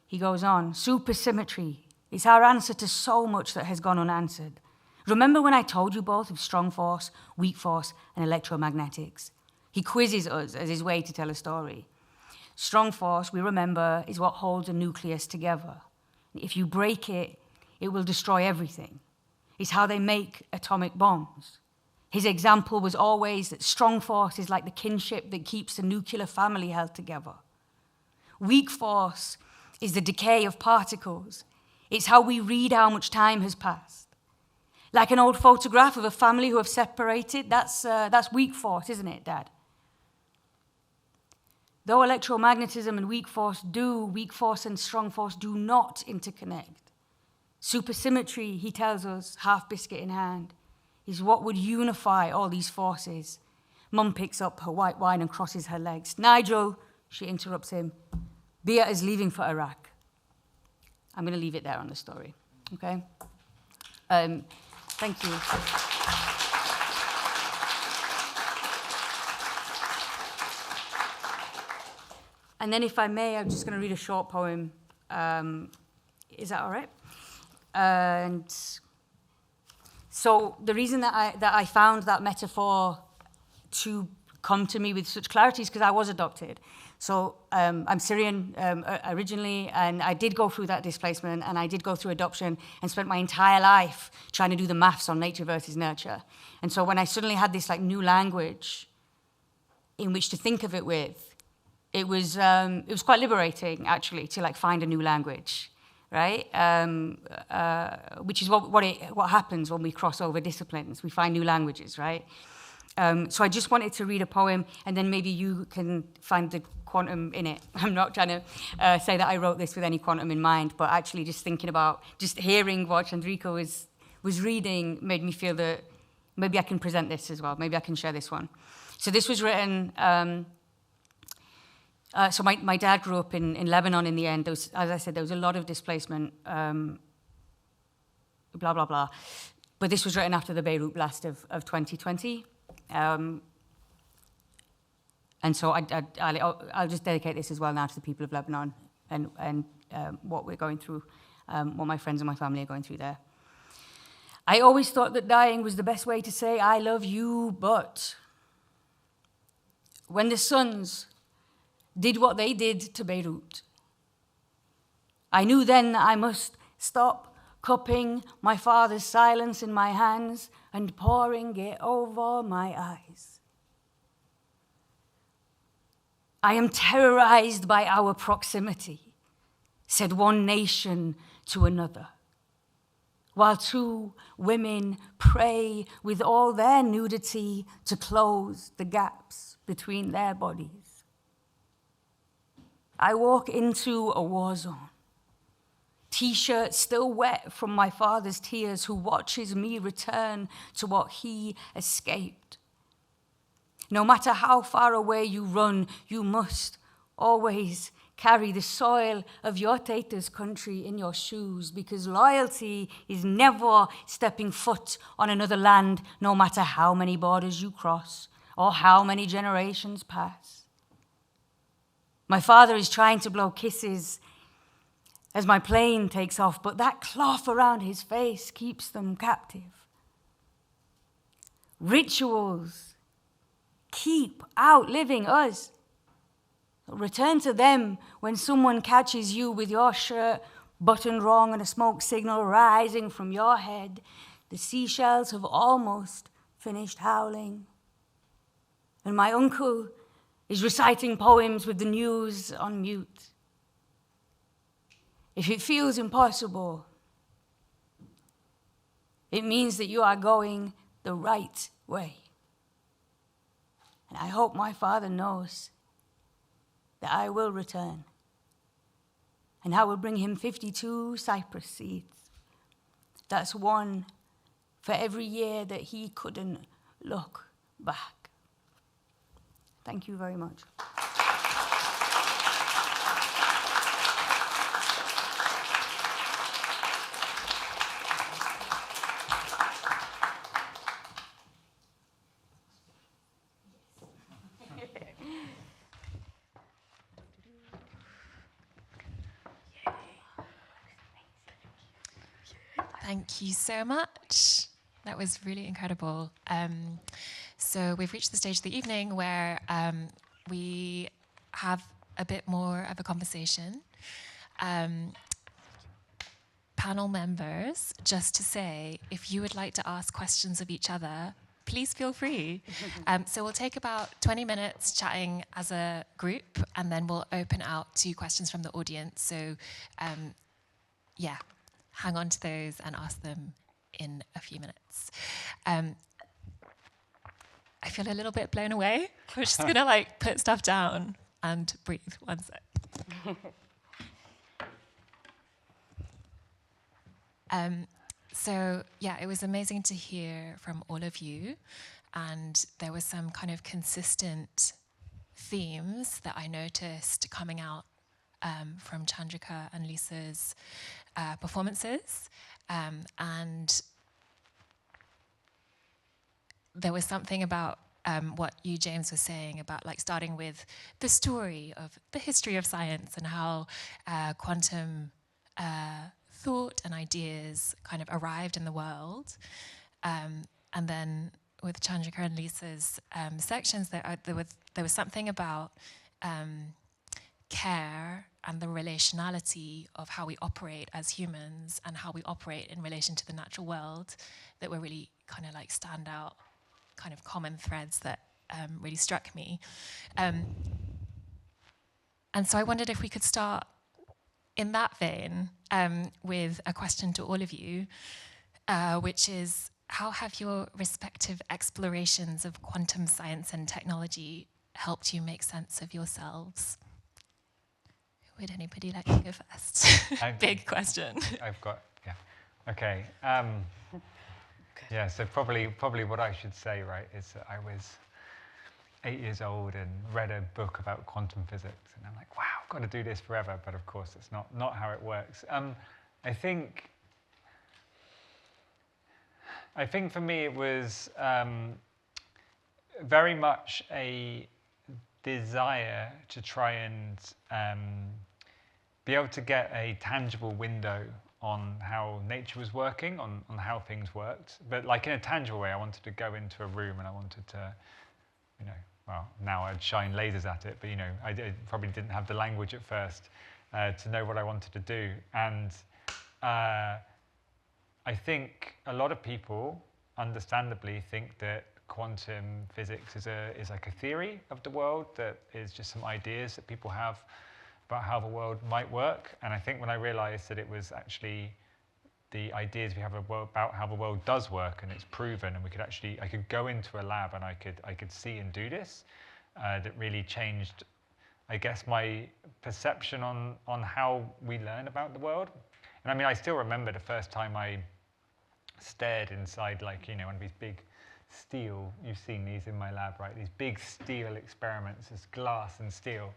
Speaker 4: He goes on, supersymmetry is our answer to so much that has gone unanswered. Remember when I told you both of strong force, weak force, and electromagnetics? He quizzes us as his way to tell a story. Strong force, we remember, is what holds a nucleus together. If you break it, it will destroy everything. It's how they make atomic bombs. His example was always that strong force is like the kinship that keeps the nuclear family held together. Weak force is the decay of particles. It's how we read how much time has passed. Like an old photograph of a family who have separated, that's weak force, isn't it, Dad? Though electromagnetism and weak force and strong force do not interconnect. Supersymmetry, he tells us, half biscuit in hand, is what would unify all these forces. Mum picks up her white wine and crosses her legs. Nigel, she interrupts him, Bia is leaving for Iraq. I'm going to leave it there on the story, okay? Thank you. And then if I may, I'm just going to read a short poem. Is that all right? And so the reason that I found that metaphor to come to me with such clarity is because I was adopted. So I'm Syrian originally, and I did go through that displacement, and I did go through adoption and spent my entire life trying to do the maths on nature versus nurture. And so when I suddenly had this new language in which to think of it with, it was quite liberating actually to find a new language, right? Which is what happens when we cross over disciplines. We find new languages, right? So I just wanted to read a poem, and then maybe you can find the quantum in it. I'm not trying to say that I wrote this with any quantum in mind, but actually just thinking about, just hearing what Chandrika was reading made me feel that maybe I can present this as well. Maybe I can share this one. So this was written, so my dad grew up in Lebanon in the end. There was, as I said, there was a lot of displacement, blah, blah, blah. But this was written after the Beirut blast of 2020. And so I'll just dedicate this as well now to the people of Lebanon and what we're going through, what my friends and my family are going through there. I always thought that dying was the best way to say I love you, but when the sons did what they did to Beirut, I knew then that I must stop cupping my father's silence in my hands and pouring it over my eyes. I am terrorized by our proximity, said one nation to another, while two women pray with all their nudity to close the gaps between their bodies. I walk into a war zone, T-shirt still wet from my father's tears, who watches me return to what he escaped. No matter how far away you run, you must always carry the soil of your Tater's country in your shoes, because loyalty is never stepping foot on another land, no matter how many borders you cross or how many generations pass. My father is trying to blow kisses as my plane takes off, but that cloth around his face keeps them captive. Rituals keep outliving us. Return to them when someone catches you with your shirt buttoned wrong and a smoke signal rising from your head. The seashells have almost finished howling. And my uncle is reciting poems with the news on mute. If it feels impossible, it means that you are going the right way. And I hope my father knows that I will return. And I will bring him 52 cypress seeds. That's one for every year that he couldn't look back. Thank you very much.
Speaker 1: Thank you so much. That was really incredible. So we've reached the stage of the evening where we have a bit more of a conversation. Panel members, just to say, if you would like to ask questions of each other, please feel free. So we'll take about 20 minutes chatting as a group, and then we'll open out to questions from the audience. So hang on to those and ask them in a few minutes. I feel a little bit blown away. We're just gonna put stuff down and breathe. One sec. It was amazing to hear from all of you, and there was some kind of consistent themes that I noticed coming out from Chandrika and Lisa's performances, and there was something about what you, James, was saying about starting with the story of the history of science and how quantum thought and ideas kind of arrived in the world, and then with Chandrika and Lisa's sections, there was something about care and the relationality of how we operate as humans and how we operate in relation to the natural world that were really kind of stand out, kind of common threads that really struck me. And so I wondered if we could start in that vein with a question to all of you, which is, how have your respective explorations of quantum science and technology helped you make sense of yourselves? Would anybody like to go first? Big question.
Speaker 2: I've got, yeah. Okay. So probably what I should say, right, is that I was 8 years old and read a book about quantum physics, and I'm like, wow, I've got to do this forever. But of course, it's not how it works. I think I think for me it was very much a desire to try and be able to get a tangible window on how nature was working, on how things worked. But like in a tangible way, I wanted to go into a room and I wanted to, you know, well, now I'd shine lasers at it, but you know, I probably didn't have the language at first to know what I wanted to do. And I think a lot of people, understandably, think that quantum physics is like a theory of the world, that is just some ideas that people have about how the world might work. And I think when I realized that it was actually the ideas we have about how the world does work, and it's proven, and I could go into a lab and I could see and do this, that really changed, I guess, my perception on how we learn about the world. And I mean, I still remember the first time I stared inside, like, you know, one of these big steel, you've seen these in my lab, right? These big steel experiments, it's glass and steel.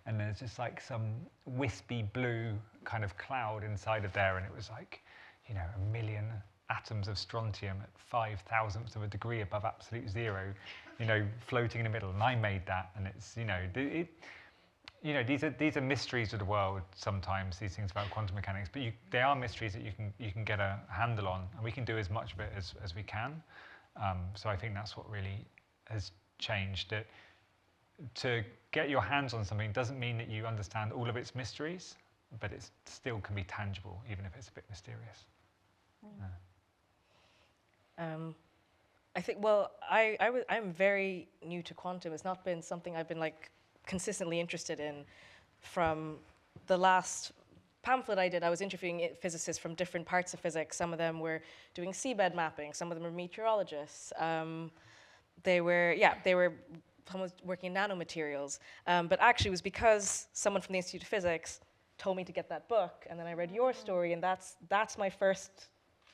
Speaker 2: And there's just like some wispy blue kind of cloud inside of there. And it was like, you know, 1 million atoms of strontium at 5,000ths of a degree above absolute zero, you know, floating in the middle. And I made that. And it's, you know, these are mysteries of the world sometimes, these things about quantum mechanics. But they are mysteries that you can get a handle on. And we can do as much of it as we can. So I think that's what really has changed. That to get your hands on something doesn't mean that you understand all of its mysteries, but it still can be tangible, even if it's a bit mysterious.
Speaker 3: I think, well, I'm very new to quantum. It's not been something I've been like consistently interested in. From the last pamphlet I did, I was interviewing physicists from different parts of physics. Some of them were doing seabed mapping. Some of them were meteorologists. They were someone was working in nanomaterials. But actually it was because someone from the Institute of Physics told me to get that book, and then I read your story, and that's my first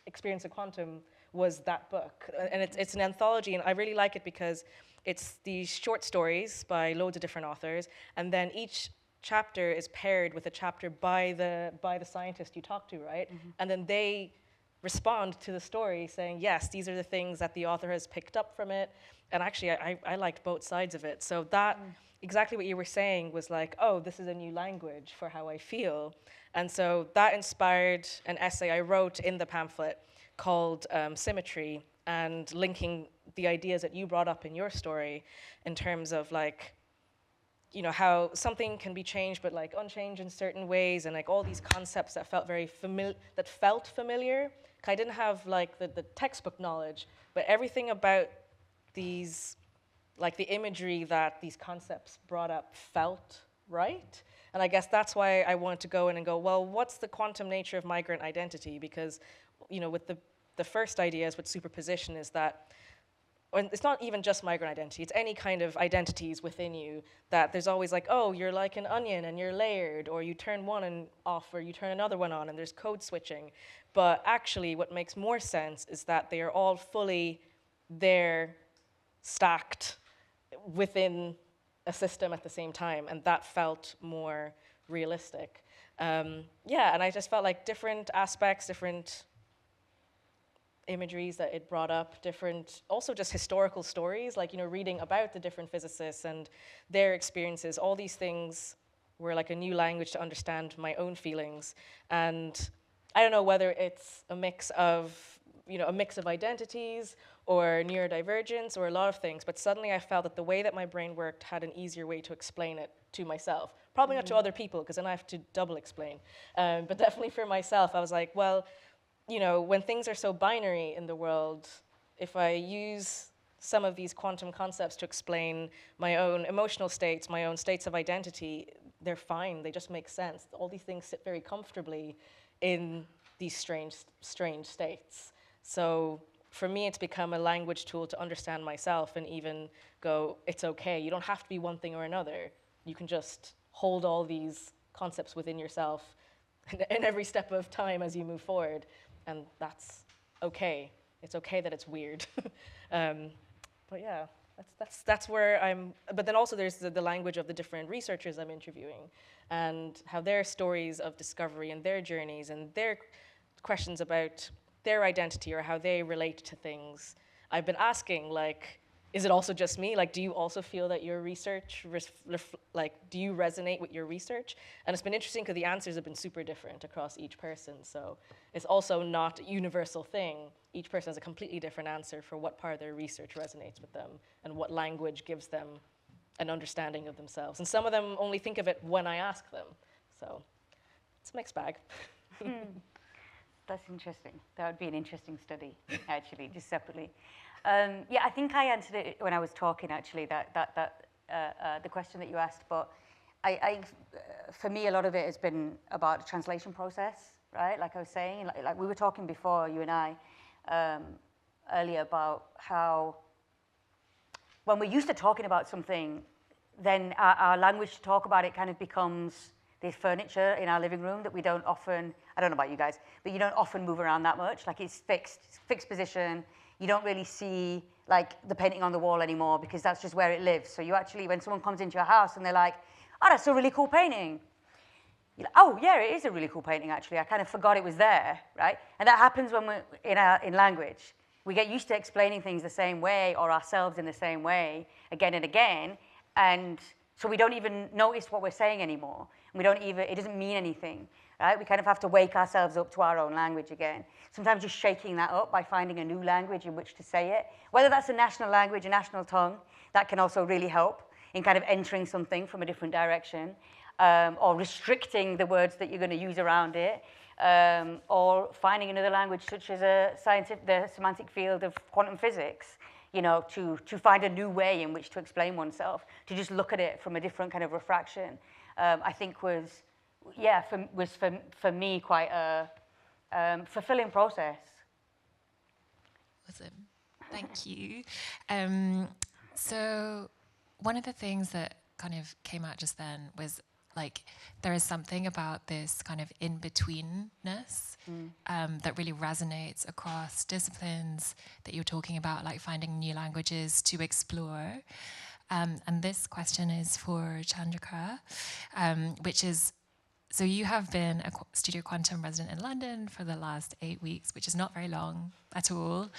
Speaker 3: experience of quantum, was that book. And it's an anthology, and I really like it because it's these short stories by loads of different authors, and then each chapter is paired with a chapter by the scientist you talk to, right? Mm-hmm. And then they respond to the story saying, yes, these are the things that the author has picked up from it. And actually, I liked both sides of it. So that, exactly what you were saying was like, oh, this is a new language for how I feel. And so that inspired an essay I wrote in the pamphlet called Symmetry, and linking the ideas that you brought up in your story in terms of like, you know, how something can be changed but like unchanged in certain ways, and like all these concepts that felt very familiar. I didn't have like the textbook knowledge, but everything about these, like the imagery that these concepts brought up felt right. And I guess that's why I wanted to go in and go, well, what's the quantum nature of migrant identity? Because, you know, with the first ideas with superposition is that, and it's not even just migrant identity, it's any kind of identities within you, that there's always like, oh, you're like an onion and you're layered, or you turn one off or you turn another one on, and there's code switching. But actually what makes more sense is that they are all fully there, stacked within a system at the same time, and that felt more realistic. And I just felt like different aspects, different imageries that it brought up, different, also just historical stories, like, you know, reading about the different physicists and their experiences. All these things were like a new language to understand my own feelings. And I don't know whether it's a mix of, you know, a mix of identities or neurodivergence or a lot of things, but suddenly I felt that the way that my brain worked had an easier way to explain it to myself. Probably not to other people, because then I have to double explain. But definitely for myself, I was like, well, you know, when things are so binary in the world, if I use some of these quantum concepts to explain my own emotional states, my own states of identity, they're fine, they just make sense. All these things sit very comfortably in these strange states. So for me, it's become a language tool to understand myself and even go, it's okay. You don't have to be one thing or another. You can just hold all these concepts within yourself in every step of time as you move forward. And that's okay. It's okay that it's weird. But yeah, that's where I'm. But then also there's the language of the different researchers I'm interviewing, and how their stories of discovery and their journeys and their questions about their identity or how they relate to things, I've been asking, like, is it also just me? Like, do you also feel that your research, do you resonate with your research? And it's been interesting because the answers have been super different across each person. So it's also not a universal thing. Each person has a completely different answer for what part of their research resonates with them and what language gives them an understanding of themselves. And some of them only think of it when I ask them. So it's a mixed bag.
Speaker 4: That's interesting. That would be an interesting study, actually, just separately. Yeah, I think I answered it when I was talking, actually, the question that you asked. But for me, a lot of it has been about the translation process, right? Like I was saying, like we were talking before, you and I, earlier, about how when we're used to talking about something, then our language to talk about it kind of becomes this furniture in our living room that we don't often, I don't know about you guys, but you don't often move around that much. Like it's fixed position. You don't really see like the painting on the wall anymore because that's just where it lives. So you actually, when someone comes into your house and they're like, oh, that's a really cool painting. You're like, oh, yeah, it is a really cool painting, actually. I kind of forgot it was there, right? And that happens when we're in language. We get used to explaining things the same way or ourselves in the same way again and again. And so we don't even notice what we're saying anymore. We don't even, it doesn't mean anything, right? We kind of have to wake ourselves up to our own language again. Sometimes just shaking that up by finding a new language in which to say it. Whether that's a national language, a national tongue, that can also really help in kind of entering something from a different direction, or restricting the words that you're going to use around it, or finding another language such as the semantic field of quantum physics, you know, to find a new way in which to explain oneself, to just look at it from a different kind of refraction, I think was for me quite a fulfilling process.
Speaker 1: Awesome. Thank you. So one of the things that kind of came out just then was like there is something about this kind of in-betweenness that really resonates across disciplines that you're talking about, like finding new languages to explore. And this question is for Chandrika, which is, so you have been a Studio Quantum resident in London for the last 8 weeks, which is not very long at all.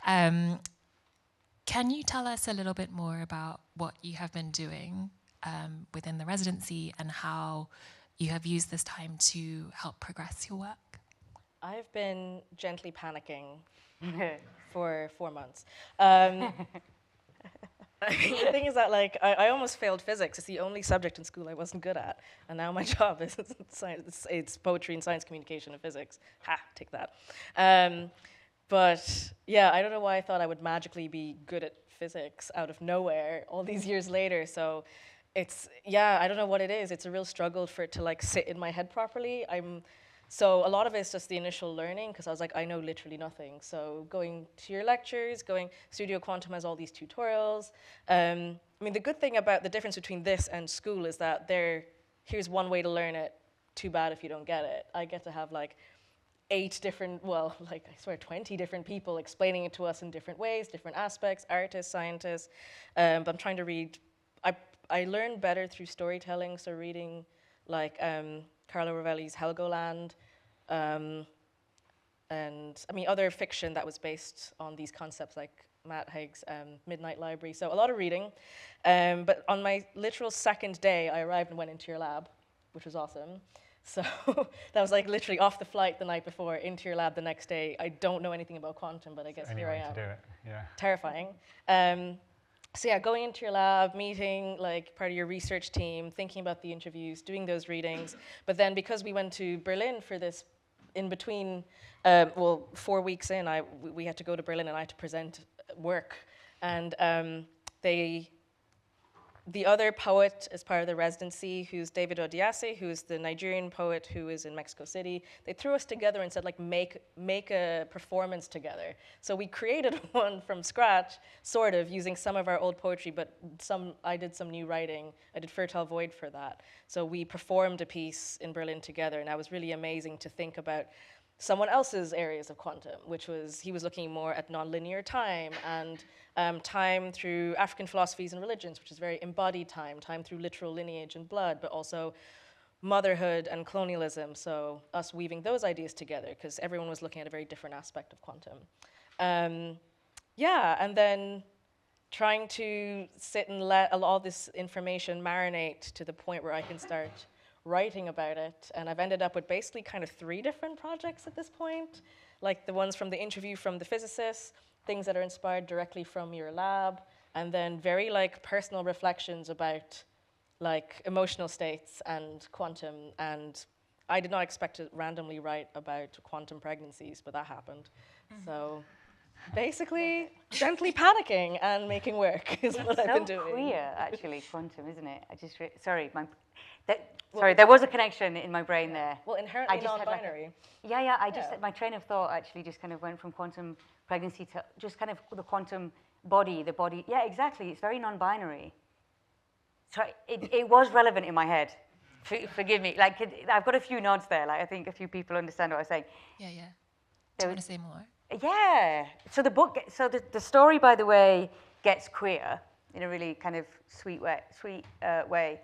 Speaker 1: Can you tell us a little bit more about what you have been doing within the residency and how you have used this time to help progress your work?
Speaker 3: I've been gently panicking for 4 months. The thing is that, like, I almost failed physics. It's the only subject in school I wasn't good at, and now my job is science. It's poetry and science communication and physics. Ha, take that. But yeah, I don't know why I thought I would magically be good at physics out of nowhere all these years later. So it's, yeah, I don't know what it is. It's a real struggle for it to like sit in my head properly. So a lot of it's just the initial learning, because I was like, I know literally nothing. So going to your lectures, Studio Quantum has all these tutorials. I mean, the good thing about the difference between this and school is that here's one way to learn it. Too bad if you don't get it. I get to have like 8 different, well, like I swear 20 different people explaining it to us in different ways, different aspects, artists, scientists. But I'm trying to read, I learn better through storytelling, so reading like Carlo Rovelli's Helgoland, and I mean other fiction that was based on these concepts like Matt Haig's Midnight Library. So a lot of reading. But on my literal second day, I arrived and went into your lab, which was awesome. So that was like literally off the flight the night before, into your lab the next day. I don't know anything about quantum, but I guess here I am.
Speaker 2: To do it, yeah.
Speaker 3: Terrifying. So yeah, going into your lab, meeting like part of your research team, thinking about the interviews, doing those readings. But then because we went to Berlin for this in between, 4 weeks in, we had to go to Berlin and I had to present work. And the other poet as part of the residency, who's David Odiase, who's the Nigerian poet who is in Mexico City, they threw us together and said, like, make a performance together. So we created one from scratch, sort of, using some of our old poetry, but I did some new writing. I did Fertile Void for that. So we performed a piece in Berlin together, and that was really amazing to think about someone else's areas of quantum, which was, he was looking more at nonlinear time and time through African philosophies and religions, which is very embodied time through literal lineage and blood, but also motherhood and colonialism, so us weaving those ideas together, because everyone was looking at a very different aspect of quantum. Yeah, and then trying to sit and let all this information marinate to the point where I can start writing about it. And I've ended up with basically kind of 3 different projects at this point, like the ones from the interview from the physicists, things that are inspired directly from your lab, and then very like personal reflections about like emotional states and quantum. And I did not expect to randomly write about quantum pregnancies, but that happened. So basically, gently panicking and making work is what I've been doing.
Speaker 4: So queer, actually, quantum, isn't it? I just sorry, there was a connection in my brain there.
Speaker 3: Well, inherently non-binary.
Speaker 4: I just my train of thought actually just kind of went from quantum pregnancy to just kind of the quantum body, the body. Yeah, exactly. It's very non-binary. So it was relevant in my head. Forgive me. Like I've got a few nods there. Like I think a few people understand what I'm saying.
Speaker 1: Yeah. Do you want to say more?
Speaker 4: Yeah. So the story, by the way, gets queer in a really kind of sweet way,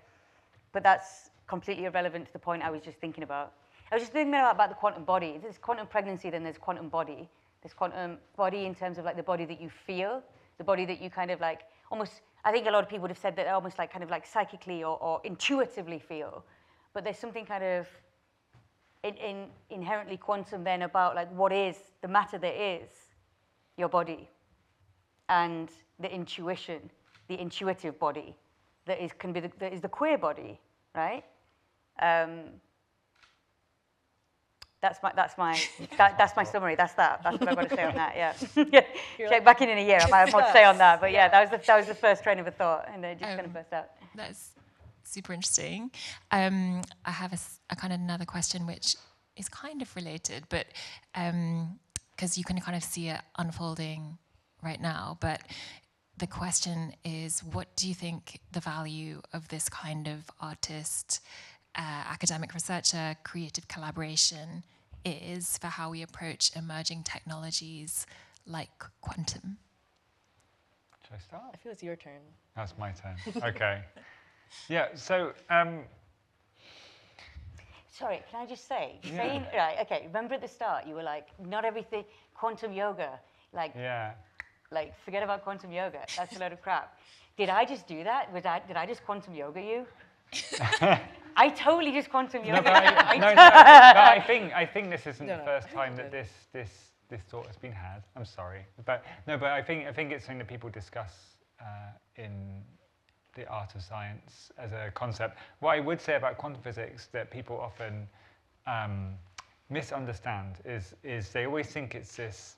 Speaker 4: but that's completely irrelevant to the point I was just thinking about. I was just thinking about the quantum body. There's quantum pregnancy, then there's quantum body. There's quantum body in terms of like the body that you feel, the body that you kind of like almost. I think a lot of people would have said that almost like kind of like psychically or intuitively feel, but there's something kind of inherently quantum then about like what is the matter that is your body, and the intuition, the intuitive body that is the queer body, right? That's my summary. That's what I've got to say on that. Yeah. Check back in a year. I might have more to say on that. But yeah, that was the first train of a thought, and then just kind of burst out.
Speaker 1: That's super interesting. I have a kind of another question, which is kind of related, but because you can kind of see it unfolding right now. But the question is, what do you think the value of this kind of artist, academic researcher, creative collaboration is for how we approach emerging technologies like quantum?
Speaker 2: Should I start?
Speaker 3: I feel it's your turn.
Speaker 2: That's my turn. Okay. Yeah, so...
Speaker 4: Sorry, can I just say, right, okay, remember at the start, you were like, not everything, quantum yoga, like forget about quantum yoga, that's a load of crap. Did I just do that? Did I just quantum yoga you? I totally just quantum yoga.
Speaker 2: I think this isn't the first time that this thought has been had. I'm sorry, but I think it's something that people discuss in the art of science as a concept. What I would say about quantum physics that people often misunderstand is they always think it's this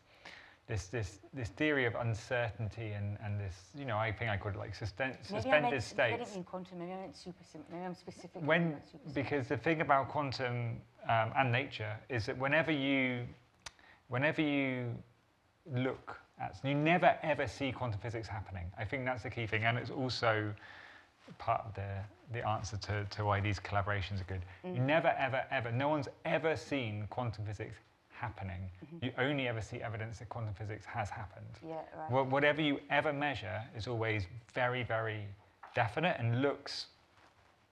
Speaker 2: theory of uncertainty and this, I think I call it like suspended states.
Speaker 4: Maybe I didn't mean quantum, maybe I meant super simple, maybe I'm specific.
Speaker 2: Because the thing about quantum and nature is that whenever you look at, you never ever see quantum physics happening. I think that's the key thing, and it's also part of the answer to why these collaborations are good. You never ever, no one's ever seen quantum physics happening. You only ever see evidence that quantum physics has happened.
Speaker 4: Yeah, right.
Speaker 2: Whatever you ever measure is always very, very definite and looks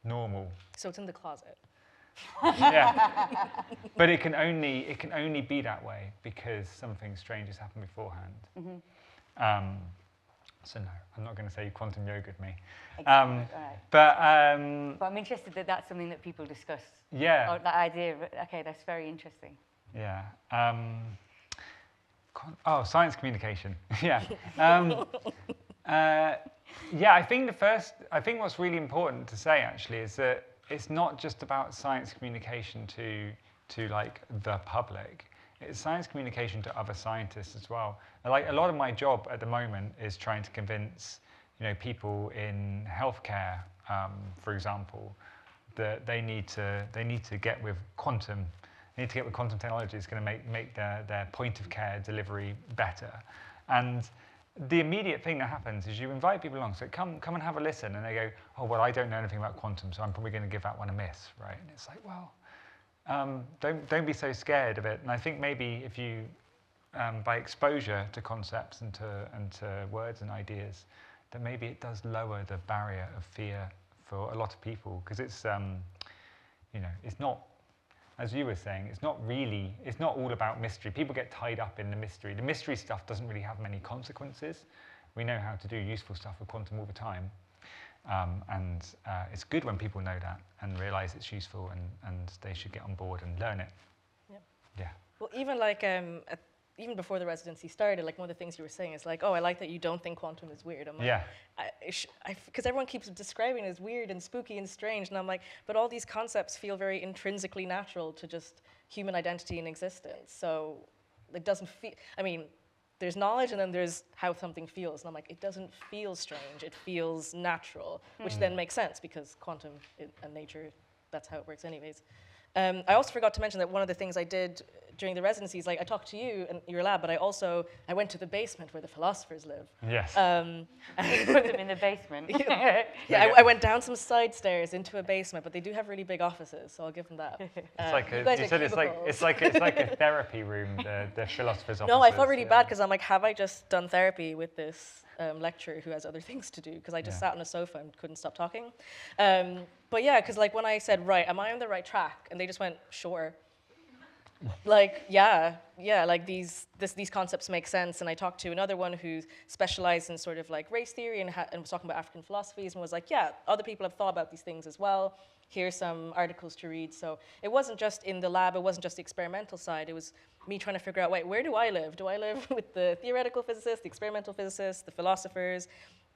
Speaker 2: normal.
Speaker 3: So it's in the closet.
Speaker 2: Yeah, but it can only be that way because something strange has happened beforehand. So no, I'm not going to say you quantum yogaed me.
Speaker 4: Exactly, right.
Speaker 2: But
Speaker 4: I'm interested that that's something that people discuss.
Speaker 2: Yeah.
Speaker 4: Or that idea. Okay, that's very interesting.
Speaker 2: Yeah. Science communication. Yeah. I think what's really important to say actually is that it's not just about science communication to like the public. It's science communication to other scientists as well. Like a lot of my job at the moment is trying to convince, people in healthcare, for example, that they need to get with quantum. They need to get with quantum technology. It's going to make their point of care delivery better. And the immediate thing that happens is you invite people along. So come and have a listen, and they go, "Oh well, I don't know anything about quantum, so I'm probably going to give that one a miss, right?" And it's like, well, don't be so scared of it. And I think maybe if you, by exposure to concepts and to words and ideas, that maybe it does lower the barrier of fear for a lot of people, because it's it's not, as you were saying, it's not all about mystery. People get tied up in the mystery. The mystery stuff doesn't really have many consequences. We know how to do useful stuff with quantum all the time. And it's good when people know that and realize it's useful and they should get on board and learn it.
Speaker 3: Yep.
Speaker 2: Yeah.
Speaker 3: Well, even like, even before the residency started, like one of the things you were saying is like, oh, I like that you don't think quantum is weird. I'm like,
Speaker 2: Yeah.
Speaker 3: Because everyone keeps describing it as weird and spooky and strange, and I'm like, but all these concepts feel very intrinsically natural to just human identity and existence. So it doesn't feel, I mean, there's knowledge and then there's how something feels. And I'm like, it doesn't feel strange, it feels natural, which then makes sense because quantum and nature, that's how it works anyways. I also forgot to mention that one of the things I did during the residency is like I talked to you in your lab, but I went to the basement where the philosophers live.
Speaker 2: Yes.
Speaker 4: Put them in the basement.
Speaker 3: Yeah, I went down some side stairs into a basement, but they do have really big offices, so I'll give them that.
Speaker 2: It's like
Speaker 3: you said
Speaker 2: it's like a therapy room, the philosopher's office.
Speaker 3: No, I felt really bad because I'm like, have I just done therapy with this lecturer who has other things to do? Because I just sat on a sofa and couldn't stop talking. But yeah, because like when I said, right, am I on the right track? And they just went, sure. Like, yeah, like these concepts make sense. And I talked to another one who specialized in sort of like race theory and was talking about African philosophies and was like, yeah, other people have thought about these things as well. Here's some articles to read. So it wasn't just in the lab, it wasn't just the experimental side, it was me trying to figure out, wait, where do I live? Do I live with the theoretical physicists, the experimental physicists, the philosophers?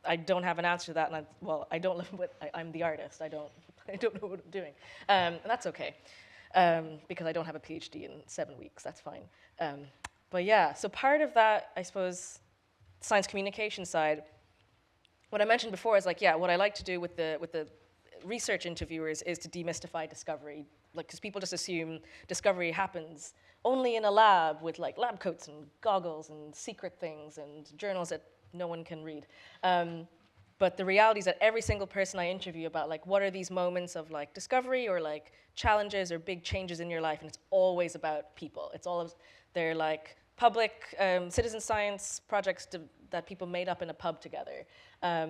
Speaker 3: I don't have an answer to that, and I don't live with, I'm the artist, I don't know what I'm doing. And that's okay, because I don't have a PhD in 7 weeks, that's fine. But yeah, so part of that, I suppose, science communication side, what I mentioned before is like, yeah, what I like to do with the research interviewers is to demystify discovery, like, because people just assume discovery happens only in a lab with like lab coats and goggles and secret things and journals that no one can read. But the reality is that every single person I interview about like what are these moments of like discovery or like challenges or big changes in your life, and it's always about people. They're like public citizen science projects that people made up in a pub together,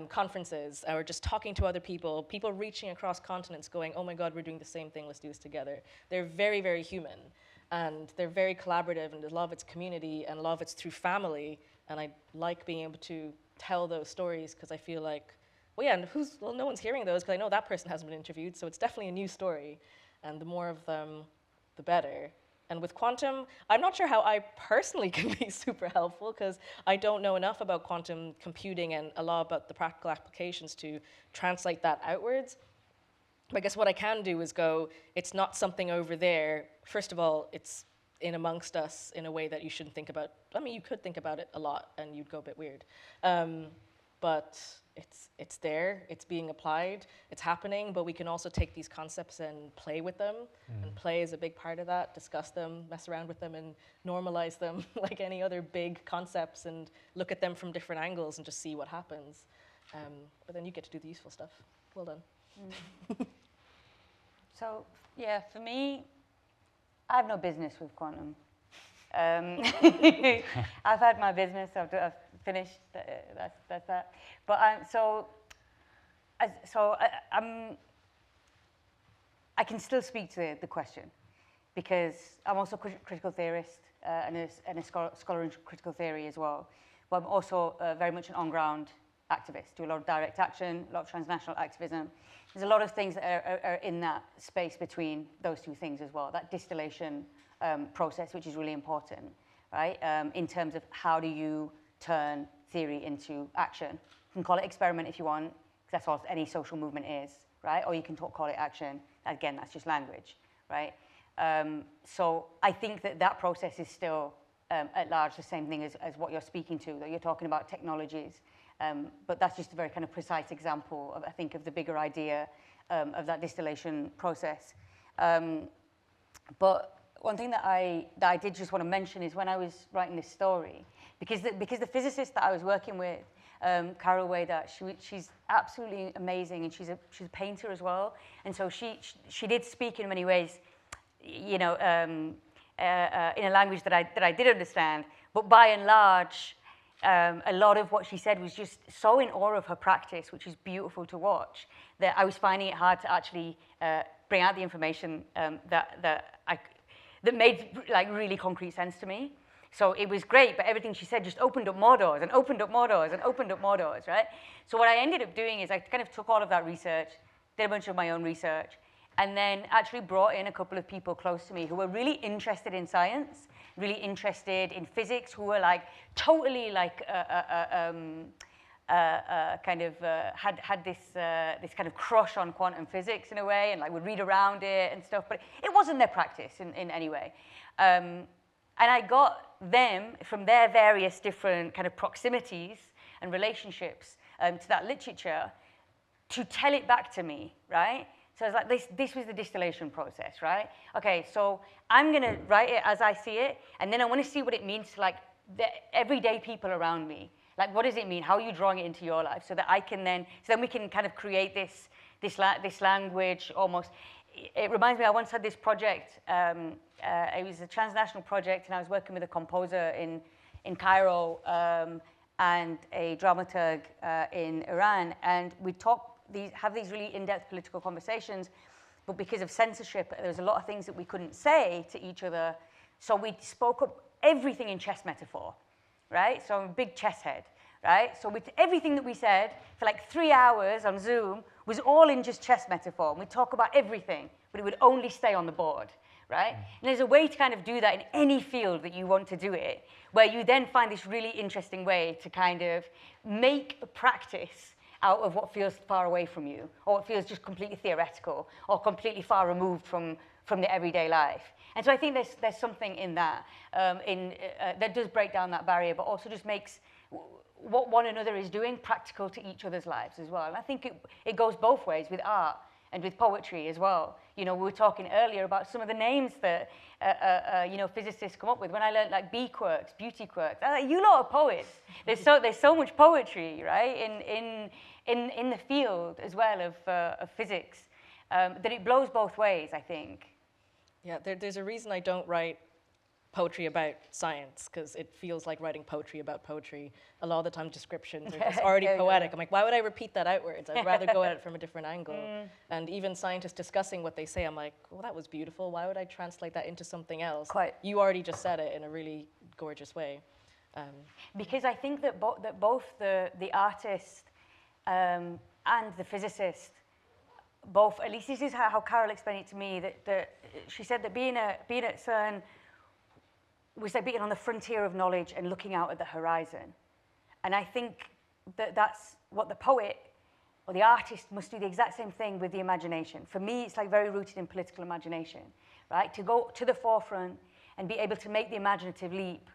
Speaker 3: conferences, or just talking to other people reaching across continents going, oh my God, we're doing the same thing, let's do this together. They're very, very human, and they're very collaborative, and a lot of it's community, and a lot of it's through family, and I like being able to tell those stories because I feel like, well, yeah, and no one's hearing those because I know that person hasn't been interviewed, so it's definitely a new story, and the more of them, the better. And with quantum, I'm not sure how I personally can be super helpful because I don't know enough about quantum computing and a lot about the practical applications to translate that outwards. But I guess what I can do is go, it's not something over there. First of all, it's in amongst us in a way that you shouldn't think about. I mean, you could think about it a lot and you'd go a bit weird. But it's there, it's being applied, it's happening, but we can also take these concepts and play with them. And play is a big part of that, discuss them, mess around with them, and normalize them like any other big concepts and look at them from different angles and just see what happens. But then you get to do the useful stuff. Well done.
Speaker 4: So, yeah, for me, I have no business with quantum. I've had my business, I've finished, that's that. But I can still speak to the question because I'm also a critical theorist and a scholar in critical theory as well. But I'm also very much an on-ground activist, do a lot of direct action, a lot of transnational activism. There's a lot of things that are in that space between those two things as well, that distillation process, which is really important, right? In terms of how do you turn theory into action. You can call it experiment if you want, because that's what any social movement is, right? Or you can call it action. Again, that's just language, right? So I think that process is still, at large, the same thing as what you're speaking to, that you're talking about technologies. But that's just a very kind of precise example, of, I think, of the bigger idea of that distillation process. But one thing that I did just want to mention is when I was writing this story, because the physicist that I was working with, Carol Wader, she's absolutely amazing, and she's a painter as well. And so she did speak in many ways, you know, in a language that I did understand. But by and large, a lot of what she said was just so in awe of her practice, which is beautiful to watch, that I was finding it hard to actually bring out the information that made like really concrete sense to me. So it was great, but everything she said just opened up more doors and opened up more doors and opened up more doors, right? So what I ended up doing is I kind of took all of that research, did a bunch of my own research, and then actually brought in a couple of people close to me who were really interested in science, really interested in physics, who were like totally like had this kind of crush on quantum physics in a way, and like would read around it and stuff, but it wasn't their practice in any way. And I got them from their various different kind of proximities and relationships to that literature to tell it back to me, right? So it's like this was the distillation process, right? Okay, so I'm gonna write it as I see it, and then I wanna see what it means to like the everyday people around me. Like, what does it mean? How are you drawing it into your life? So that I can then, so then we can kind of create this language almost. It reminds me, I once had this project, it was a transnational project, and I was working with a composer in Cairo and a dramaturg in Iran, and we'd have these really in-depth political conversations, but because of censorship, there was a lot of things that we couldn't say to each other, so we spoke up everything in chess metaphor, right? So I'm a big chess head, right? So with everything that we said for like 3 hours on Zoom was all in just chess metaphor, and we'd talk about everything, but it would only stay on the board, right? And there's a way to kind of do that in any field that you want to do it, where you then find this really interesting way to kind of make a practice out of what feels far away from you, or what feels just completely theoretical, or completely far removed from the everyday life. And so I think there's something in that, that does break down that barrier, but also just makes what one another is doing practical to each other's lives as well. And I think it goes both ways with art and with poetry as well. You know, we were talking earlier about some of the names that, physicists come up with. When I learned like bee quirks, beauty quirks, I was like, you lot are poets. There's so much poetry, right, in the field as well of physics, that it blows both ways, I think.
Speaker 3: Yeah, there's a reason I don't write poetry about science, because it feels like writing poetry about poetry. A lot of the time descriptions are just already poetic. I'm like, why would I repeat that outwards? I'd rather go at it from a different angle. And even scientists discussing what they say, I'm like, well, that was beautiful. Why would I translate that into something else?
Speaker 4: Quite.
Speaker 3: You already just said it in a really gorgeous way.
Speaker 4: Because I think that both the artist and the physicist, both, at least this is how Carol explained it to me, that she said that being at CERN was like being on the frontier of knowledge and looking out at the horizon. And I think that that's what the poet or the artist must do the exact same thing with the imagination. For me, it's like very rooted in political imagination, right? To go to the forefront and be able to make the imaginative leap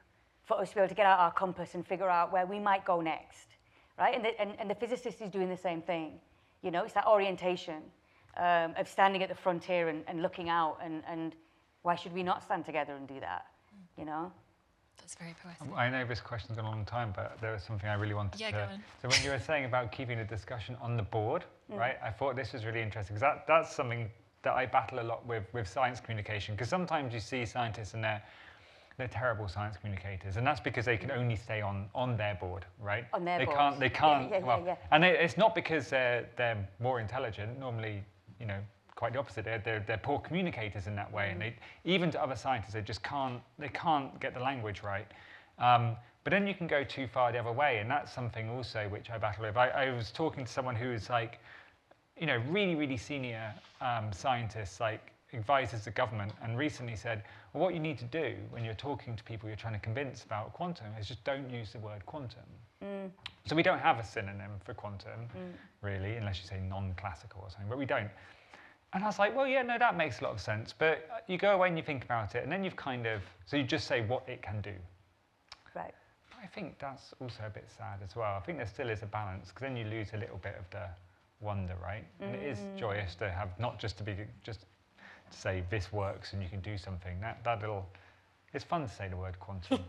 Speaker 4: for us to be able to get out our compass and figure out where we might go next, right? And the physicist is doing the same thing. You know, it's that orientation of standing at the frontier and looking out, and why should we not stand together and do that? You know?
Speaker 1: That's very poetic.
Speaker 2: I know this question's gone a long time, but there was something I really wanted to...
Speaker 1: Go on.
Speaker 2: So when you were saying about keeping the discussion on the board, right, I thought this was really interesting, because that's something that I battle a lot with science communication, because sometimes you see scientists and they're terrible science communicators, and that's because they can only stay on their board, right?
Speaker 4: On their
Speaker 2: board. They can't.
Speaker 4: Yeah.
Speaker 2: And it's not because they're more intelligent. Normally, you know, quite the opposite. They're poor communicators in that way, and even to other scientists, they can't get the language right. But then you can go too far the other way, and that's something also which I battle with. I was talking to someone who is like, you know, really, really senior scientists, like advisors the government, and recently said, well, what you need to do when you're talking to people you're trying to convince about quantum is just don't use the word quantum. So we don't have a synonym for quantum, really, unless you say non-classical or something, but we don't. And I was like, well, yeah, no, that makes a lot of sense. But you go away and you think about it, and then you've so you just say what it can do.
Speaker 4: Right.
Speaker 2: But I think that's also a bit sad as well. I think there still is a balance, because then you lose a little bit of the wonder, right? And it is joyous to have, not just to say this works and you can do something. It's fun to say the word quantum.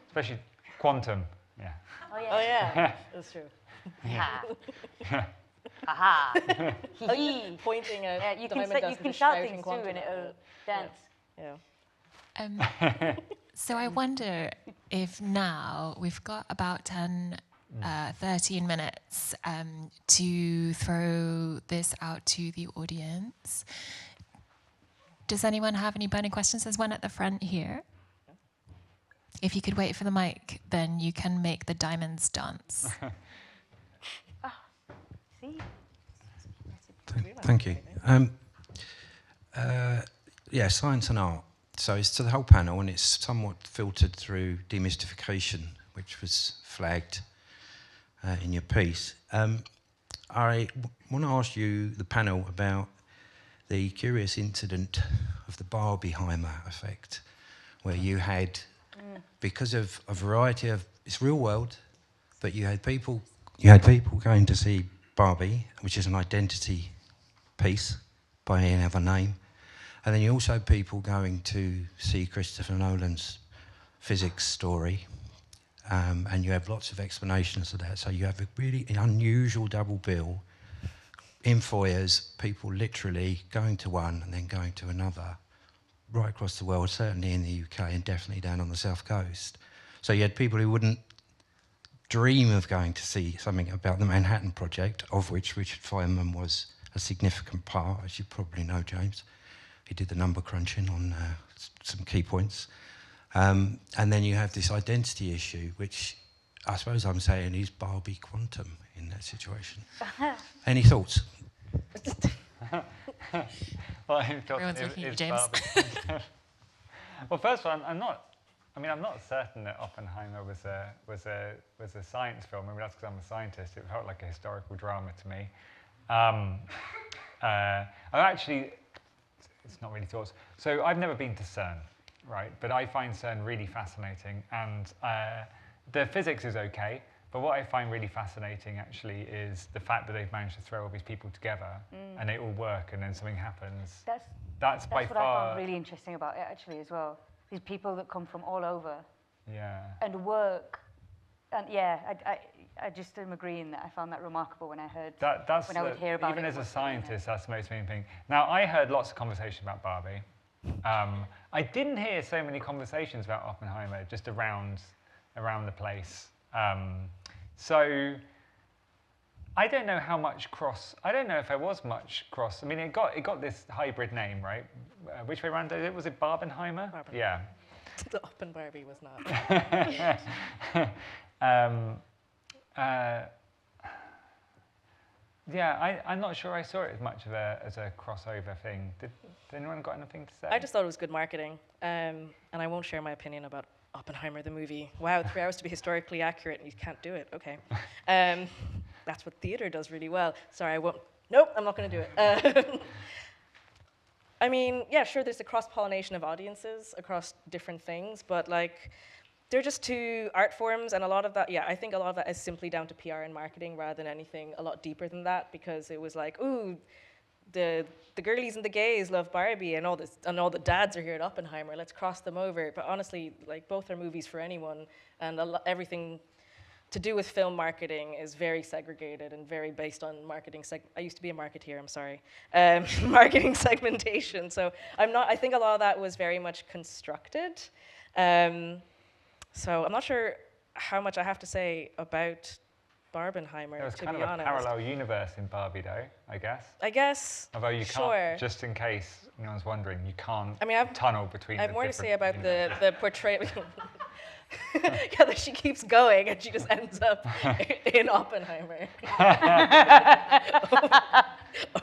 Speaker 2: Especially quantum, yeah.
Speaker 4: Oh, yeah.
Speaker 3: Oh, yeah, that's true.
Speaker 4: Yeah. Aha.
Speaker 3: Pointing at
Speaker 4: you
Speaker 3: diamond
Speaker 4: can
Speaker 3: dust with a
Speaker 4: shout
Speaker 3: shouting
Speaker 4: things
Speaker 3: quantum.
Speaker 4: too, and it'll dance.
Speaker 3: Yeah.
Speaker 1: So I wonder if now we've got about 10 13 minutes to throw this out to the audience. Does anyone have any burning questions? There's one at the front here. If you could wait for the mic, then you can make the diamonds dance.
Speaker 5: Thank you. Yeah, science and art. So it's to the whole panel, and it's somewhat filtered through demystification, which was flagged in your piece. I want to ask you, the panel, about the curious incident of the Barbieheimer effect, where you had, because of a variety of, it's real world, but you had people going to see Barbie, which is an identity piece by any other name, and then you also had people going to see Christopher Nolan's physics story, and you have lots of explanations of that. So you have a really unusual double bill in foyers, people literally going to one and then going to another, right across the world, certainly in the UK and definitely down on the south coast. So you had people who wouldn't dream of going to see something about the Manhattan Project, of which Richard Feynman was a significant part, as you probably know, James. He did the number crunching on some key points. And then you have this identity issue, which I suppose I'm saying is Barbie quantum in that situation. Any thoughts?
Speaker 2: Well,
Speaker 1: Everyone's looking at you, James.
Speaker 2: Well, first of all, I'm not certain that Oppenheimer was a science film. I mean, that's because I'm a scientist. It felt like a historical drama to me. It's not really thoughts. So I've never been to CERN, right? But I find CERN really fascinating, and the physics is okay. But what I find really fascinating, actually, is the fact that they've managed to throw all these people together, and they all work, and then something happens. That's by
Speaker 4: what
Speaker 2: far.
Speaker 4: I found really interesting about it, actually, as well. These people that come from all over.
Speaker 2: Yeah.
Speaker 4: And work. And yeah, I just am agreeing that I found that remarkable when I heard. When I would hear about
Speaker 2: even
Speaker 4: it.
Speaker 2: as a scientist, that's the most amazing thing. Now, I heard lots of conversation about Barbie. I didn't hear so many conversations about Oppenheimer just around the place. So I don't know how much cross. I don't know if there was much cross. I mean, it got this hybrid name, right? Which way around did it? Was it Barbenheimer? Yeah.
Speaker 3: The Oppen Barbie was not.
Speaker 2: Yeah, I'm not sure I saw it as much as a crossover thing. Did anyone got anything to say?
Speaker 3: I just thought it was good marketing, and I won't share my opinion about Oppenheimer the movie. Wow, 3 hours to be historically accurate, and you can't do it. Okay, that's what theater does really well. Sorry, I won't. Nope, I'm not going to do it. I mean, yeah, sure, there's the cross-pollination of audiences across different things, but like, they're just two art forms, and a lot of that, yeah, I think a lot of that is simply down to PR and marketing rather than anything a lot deeper than that, because it was like, ooh, the girlies and the gays love Barbie, and all the dads are here at Oppenheimer, let's cross them over. But honestly, like, both are movies for anyone, and everything to do with film marketing is very segregated and very based on marketing. I used to be a marketeer, I'm sorry. Marketing segmentation. So I think a lot of that was very much constructed. So I'm not sure how much I have to say about Barbenheimer,
Speaker 2: There was
Speaker 3: to
Speaker 2: kind
Speaker 3: be
Speaker 2: of a
Speaker 3: honest.
Speaker 2: parallel universe in Barbie, though, I guess.
Speaker 3: I guess.
Speaker 2: Although you can't,
Speaker 3: sure.
Speaker 2: just in case anyone's wondering, you can't
Speaker 3: I've
Speaker 2: tunnel between.
Speaker 3: I have
Speaker 2: the
Speaker 3: more to say
Speaker 2: different
Speaker 3: about
Speaker 2: universes.
Speaker 3: the portrayal. Yeah, that she keeps going and she just ends up in Oppenheimer.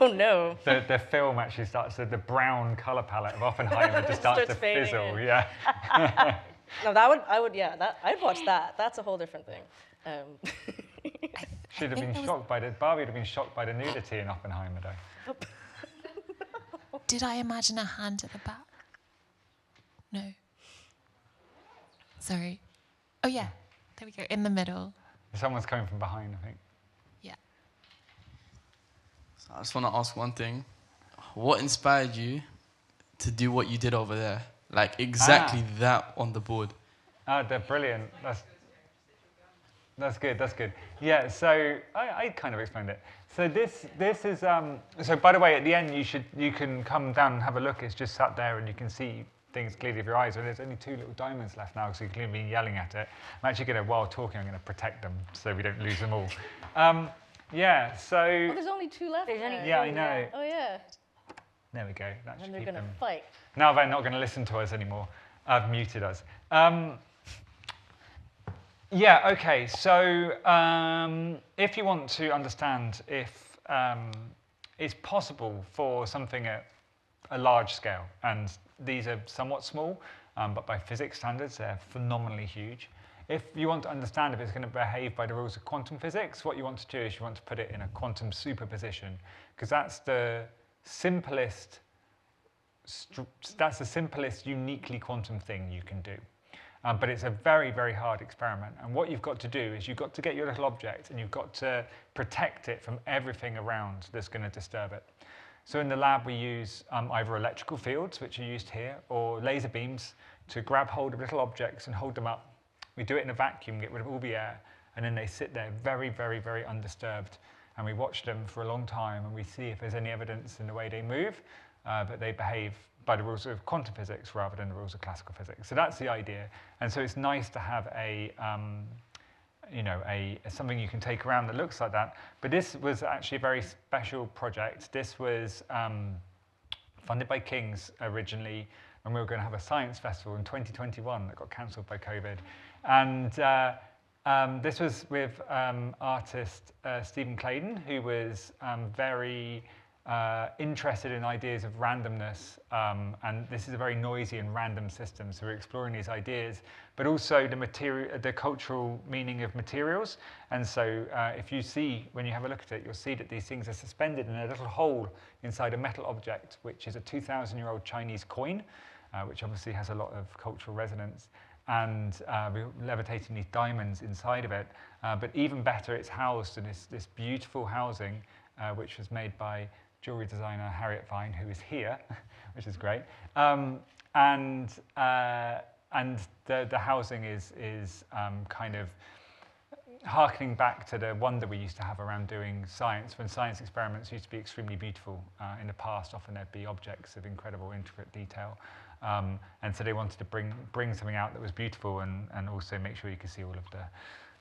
Speaker 3: Oh no.
Speaker 2: The film actually starts, the brown color palette of Oppenheimer just starts to
Speaker 3: fading
Speaker 2: fizzle.
Speaker 3: in.
Speaker 2: Yeah.
Speaker 3: No, I'd watch that. That's a whole different thing.
Speaker 2: She'd have been shocked by Barbie would have been shocked by the nudity in Oppenheimer, though.
Speaker 1: Did I imagine a hand at the back? No. Sorry. Oh yeah, there we go, in the middle.
Speaker 2: Someone's coming from behind, I think.
Speaker 1: Yeah.
Speaker 6: So I just want to ask one thing. What inspired you to do what you did over there? Like exactly that on the board.
Speaker 2: They're brilliant. That's good. Yeah, so I kind of explained it. So this is so by the way, at the end you can come down and have a look. It's just sat there and you can see things clearly with your eyes. And there's only 2 little diamonds left now, so you've clearly been yelling at it. I'm actually going to, while talking, I'm going to protect them so we don't lose them all. Yeah, so...
Speaker 3: Oh, there's only 2 left.
Speaker 2: Yeah, I know.
Speaker 3: Oh, yeah.
Speaker 2: There we go. That should
Speaker 3: And they're
Speaker 2: keep
Speaker 3: going to
Speaker 2: them.
Speaker 3: fight.
Speaker 2: Now they're not going to listen to us anymore. I've muted us. Yeah, okay, so if you want to understand if it's possible for something at a large scale, and these are somewhat small, but by physics standards, they're phenomenally huge. If you want to understand if it's going to behave by the rules of quantum physics, what you want to do is you want to put it in a quantum superposition, because that's the simplest uniquely quantum thing you can do. But it's a very, very hard experiment. And what you've got to do is you've got to get your little object and you've got to protect it from everything around that's going to disturb it. So in the lab, we use either electrical fields, which are used here, or laser beams to grab hold of little objects and hold them up. We do it in a vacuum, get rid of all the air, and then they sit there very, very, very undisturbed. And we watch them for a long time, and we see if there's any evidence in the way they move, that they behave by the rules of quantum physics rather than the rules of classical physics. So that's the idea. And so it's nice to have something you can take around that looks like that. But this was actually a very special project. This was funded by King's originally, and we were going to have a science festival in 2021 that got cancelled by COVID. And this was with artist Stephen Claydon, who was very interested in ideas of randomness, and this is a very noisy and random system, so we're exploring these ideas, but also the cultural meaning of materials. And so if you see, when you have a look at it, you'll see that these things are suspended in a little hole inside a metal object, which is a 2,000-year-old Chinese coin, which obviously has a lot of cultural resonance, and we're levitating these diamonds inside of it. But even better, it's housed in this beautiful housing, which was made by jewelry designer Harriet Vine, who is here, which is great. And the housing is kind of harkening back to the wonder we used to have around doing science, when science experiments used to be extremely beautiful in the past. Often there'd be objects of incredible, intricate detail. And so they wanted to bring something out that was beautiful and also make sure you could see all of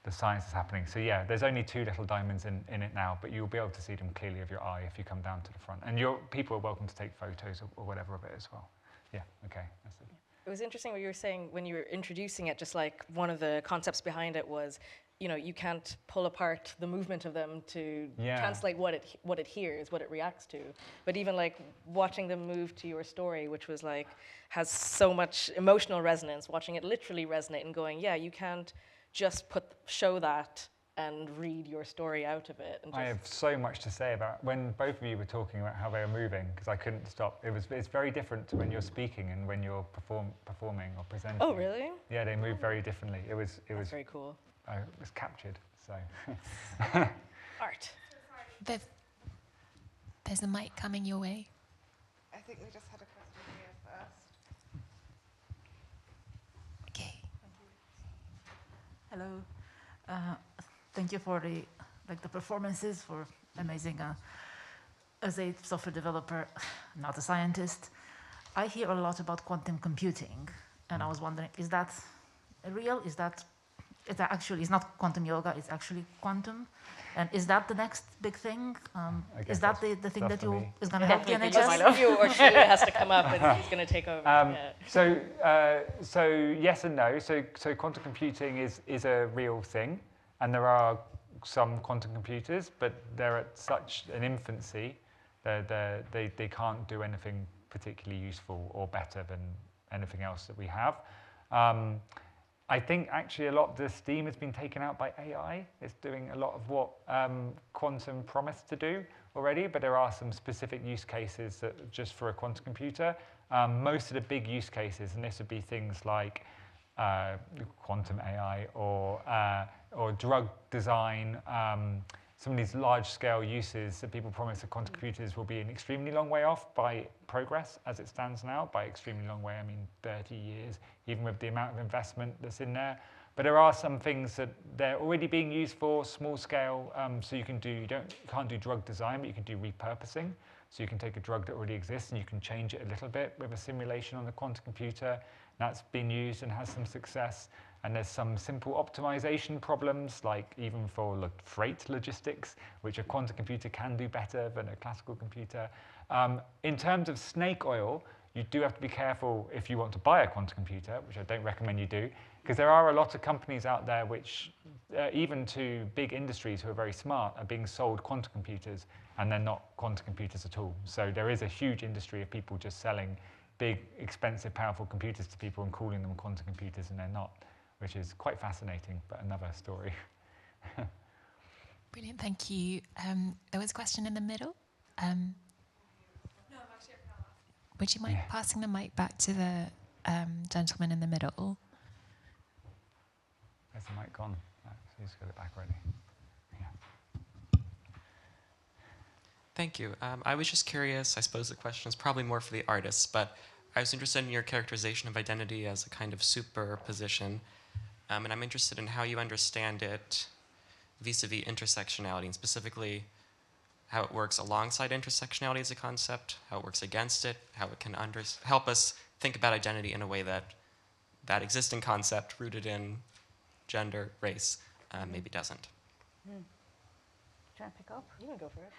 Speaker 2: the science is happening. So yeah, there's only 2 little diamonds in it now, but you'll be able to see them clearly with your eye if you come down to the front. And people are welcome to take photos or whatever of it as well. Yeah, okay. That's it.
Speaker 3: It was interesting what you were saying when you were introducing it, just like one of the concepts behind it was, you can't pull apart the movement of them to translate what it hears, what it reacts to. But even like watching them move to your story, which was like, has so much emotional resonance, watching it literally resonate and going, yeah, you can't just show that and read your story out of it. And
Speaker 2: I have so much to say about when both of you were talking about how they were moving, because I couldn't stop. It's very different to when you're speaking and when you're performing or presenting.
Speaker 3: Oh, really?
Speaker 2: Yeah, they move very differently. It was
Speaker 3: very cool.
Speaker 2: It was captured. So
Speaker 3: Art.
Speaker 1: There's a mic coming your way.
Speaker 7: I think we just had a question here first.
Speaker 1: Okay.
Speaker 8: Hello. Thank you for the performances, for amazing. As a software developer, not a scientist, I hear a lot about quantum computing, and I was wondering, is that real? Is that actually? It's not quantum yoga. It's actually quantum, and is that the next big thing? Is that the thing that is going to help the NHS?
Speaker 3: You or she has to come up and he's going to take over.
Speaker 2: So yes and no. So quantum computing is a real thing, and there are some quantum computers, but they're at such an infancy that they can't do anything particularly useful or better than anything else that we have. I think actually a lot of the steam has been taken out by AI. It's doing a lot of what quantum promised to do already, but there are some specific use cases that just for a quantum computer. Most of the big use cases, and this would be things like quantum AI or drug design, some of these large-scale uses that people promise that quantum computers will be an extremely long way off by progress as it stands now. By extremely long way, I mean 30 years, even with the amount of investment that's in there. But there are some things that they're already being used for, small scale, so you can't do drug design, but you can do repurposing. So you can take a drug that already exists and you can change it a little bit with a simulation on the quantum computer. That's been used and has some success. And there's some simple optimization problems, like even for freight logistics, which a quantum computer can do better than a classical computer. In terms of snake oil, you do have to be careful if you want to buy a quantum computer, which I don't recommend you do, because there are a lot of companies out there which, even to big industries who are very smart, are being sold quantum computers, and they're not quantum computers at all. So there is a huge industry of people just selling big, expensive, powerful computers to people and calling them quantum computers, and they're not, which is quite fascinating, but another story.
Speaker 1: Brilliant, thank you. There was a question in the middle. Would you mind passing the mic back to the gentleman in the middle?
Speaker 2: Where's the mic gone? He's got it back already.
Speaker 9: Thank you. I was just curious, I suppose the question is probably more for the artists, but I was interested in your characterization of identity as a kind of superposition, and I'm interested in how you understand it vis-a-vis intersectionality, and specifically how it works alongside intersectionality as a concept, how it works against it, how it can help us think about identity in a way that that existing concept rooted in gender, race, maybe doesn't.
Speaker 4: Try and pick up?
Speaker 3: You can go for it.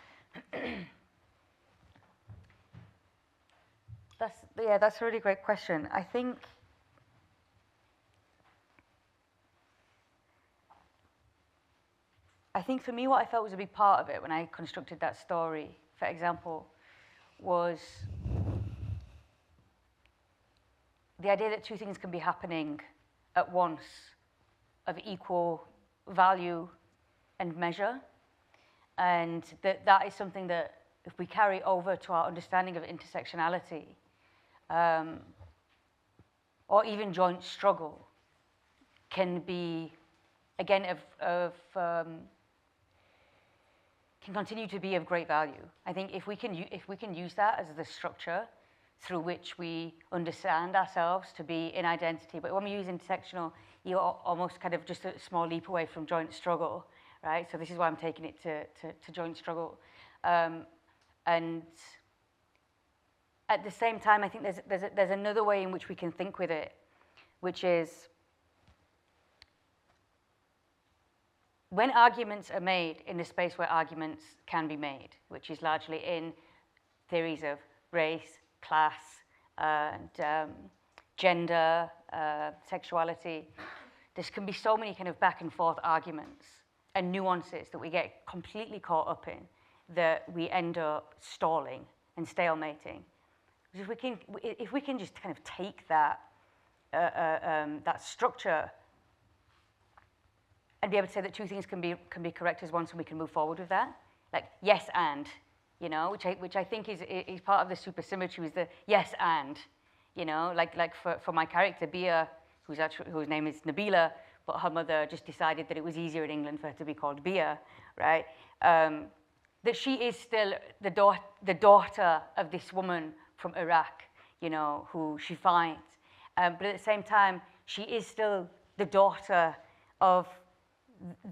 Speaker 4: That's a really great question. I think for me, what I felt was a big part of it when I constructed that story, for example, was the idea that two things can be happening at once of equal value and measure, and that is something that if we carry over to our understanding of intersectionality, or even joint struggle, can be, again, can continue to be of great value. I think if we can use that as the structure through which we understand ourselves to be in identity, but when we use intersectional, you're almost kind of just a small leap away from joint struggle, right? So this is why I'm taking it to joint struggle. And at the same time, I think there's another way in which we can think with it, which is when arguments are made in the space where arguments can be made, which is largely in theories of race, class, gender, sexuality, there can be so many kind of back and forth arguments and nuances that we get completely caught up in that we end up stalling and stalemating. If we can just kind of take that structure and be able to say that two things can be correct as one, so we can move forward with that, like yes and, you know, which I think is part of the supersymmetry, is the yes and, you know, like for my character Bia, whose name is Nabila, but her mother just decided that it was easier in England for her to be called Bia, right? That she is still the daughter of this woman from Iraq, you know, who she finds. But at the same time, she is still the daughter of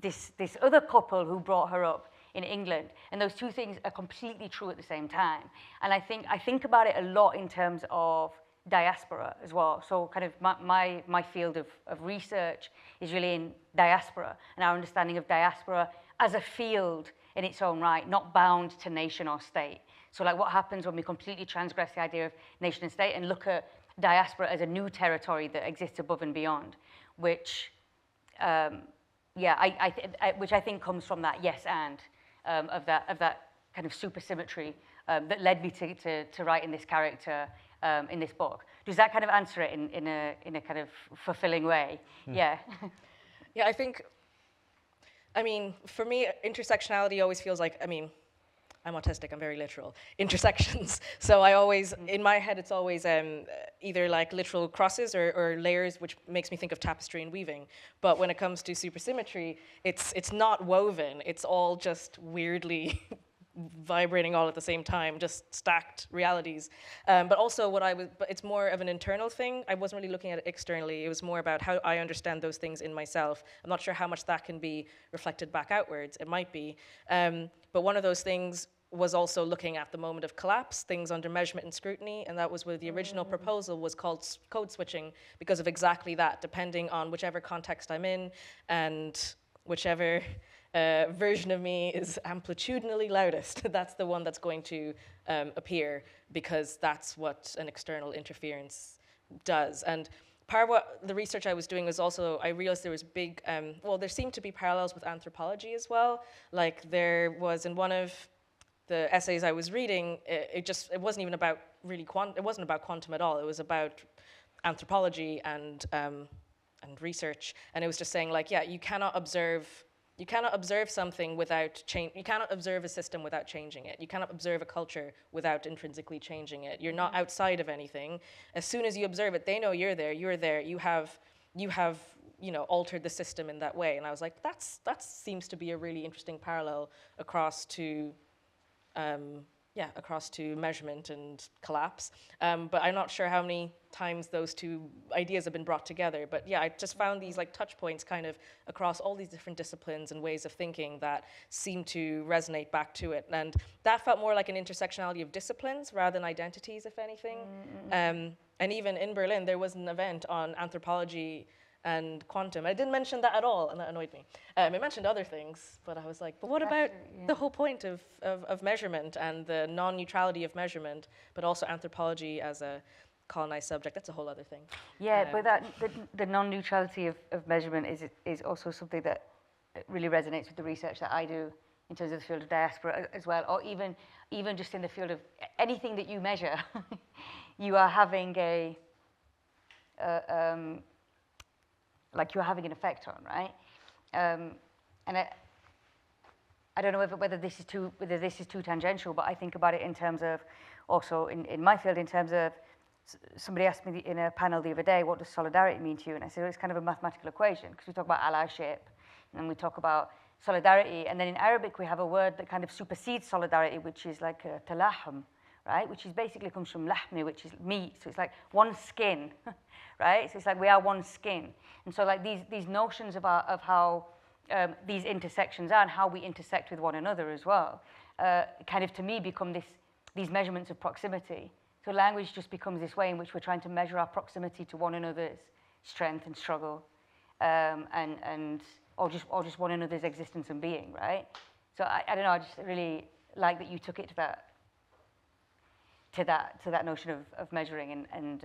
Speaker 4: this other couple who brought her up in England. And those two things are completely true at the same time. And I think about it a lot in terms of diaspora as well. So kind of my field of research is really in diaspora and our understanding of diaspora as a field in its own right, not bound to nation or state. So like what happens when we completely transgress the idea of nation and state and look at diaspora as a new territory that exists above and beyond, which, which I think comes from that yes and of that kind of supersymmetry that led me to writing this character in this book. Does that kind of answer it in a kind of fulfilling way? Yeah.
Speaker 3: Yeah, I mean, for me, intersectionality always feels like, I mean, I'm autistic, I'm very literal. Intersections. So I always, in my head, it's always either like literal crosses or layers, which makes me think of tapestry and weaving. But when it comes to supersymmetry, it's not woven. It's all just weirdly vibrating all at the same time, just stacked realities. But also but it's more of an internal thing. I wasn't really looking at it externally. It was more about how I understand those things in myself. I'm not sure how much that can be reflected back outwards. It might be. But one of those things was also looking at the moment of collapse, things under measurement and scrutiny, and that was where the original proposal was called code switching, because of exactly that, depending on whichever context I'm in and whichever version of me is amplitudinally loudest, that's the one that's going to appear, because that's what an external interference does. And part of what the research I was doing was also, I realized there was big, well, there seemed to be parallels with anthropology as well. Like there was in one of the essays I was reading, it wasn't even about really it wasn't about quantum at all. It was about anthropology and research, and it was just saying like, yeah, you cannot observe something without change. You cannot observe a system without changing it. You cannot observe a culture without intrinsically changing it. You're not outside of anything. As soon as you observe it, they know you're there. You're there. You have altered the system in that way. And I was like, that seems to be a really interesting parallel across to measurement and collapse. But I'm not sure how many times those two ideas have been brought together. But yeah, I just found these like touch points kind of across all these different disciplines and ways of thinking that seem to resonate back to it. And that felt more like an intersectionality of disciplines rather than identities, if anything. And even in Berlin, there was an event on anthropology and quantum. I didn't mention that at all, and that annoyed me. I mentioned other things, but I was like, but what about the whole point of measurement and the non-neutrality of measurement, but also anthropology as a colonized subject? That's a whole other thing.
Speaker 4: Yeah, but the non-neutrality of measurement is also something that really resonates with the research that I do in terms of the field of diaspora as well, or even just in the field of anything that you measure, you are having you're having an effect on, right? And I don't know whether this is too tangential, but I think about it in terms of also in my field, in terms of somebody asked me in a panel the other day, what does solidarity mean to you? And I said, well, it's kind of a mathematical equation, because we talk about allyship, and then we talk about solidarity, and then in Arabic we have a word that kind of supersedes solidarity, which is like talahm, right? Which is basically comes from lahmi, which is meat. So it's like one skin, right? So it's like we are one skin. And so like these notions of how these intersections are and how we intersect with one another as well, kind of to me become these measurements of proximity. So language just becomes this way in which we're trying to measure our proximity to one another's strength and struggle, or just one another's existence and being, right? So I don't know. I just really like that you took it to that notion of measuring and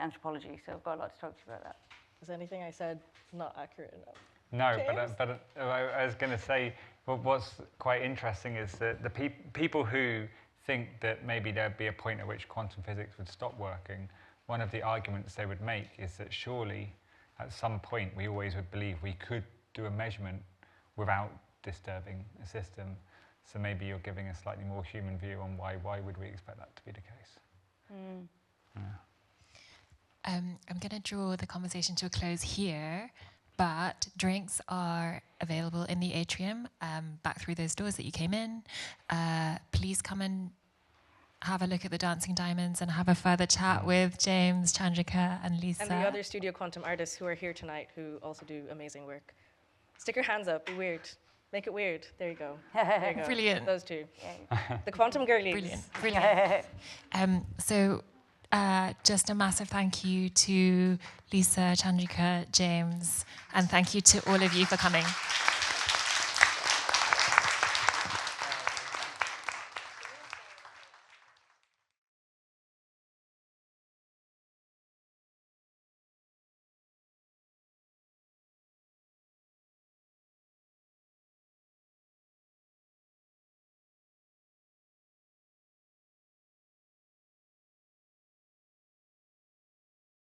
Speaker 4: anthropology. So I've got a lot to talk to you about that.
Speaker 3: Is anything I said not accurate enough?
Speaker 2: No, but I was going to say, well, what's quite interesting is that the people who think that maybe there'd be a point at which quantum physics would stop working, one of the arguments they would make is that surely at some point we always would believe we could do a measurement without disturbing a system. So maybe you're giving a slightly more human view on why would we expect that to be the case. Yeah.
Speaker 1: I'm going to draw the conversation to a close here, but drinks are available in the atrium, back through those doors that you came in. Please come and have a look at the Dancing Diamonds and have a further chat with James, Chandrika, and Lisa.
Speaker 3: And the other studio quantum artists who are here tonight who also do amazing work. Stick your hands up, be weird. Make it weird. There you go. There you go.
Speaker 1: Brilliant.
Speaker 3: Those two. The quantum girlies.
Speaker 1: Brilliant. So just a massive thank you to Lisa, Chandrika, James, and thank you to all of you for coming.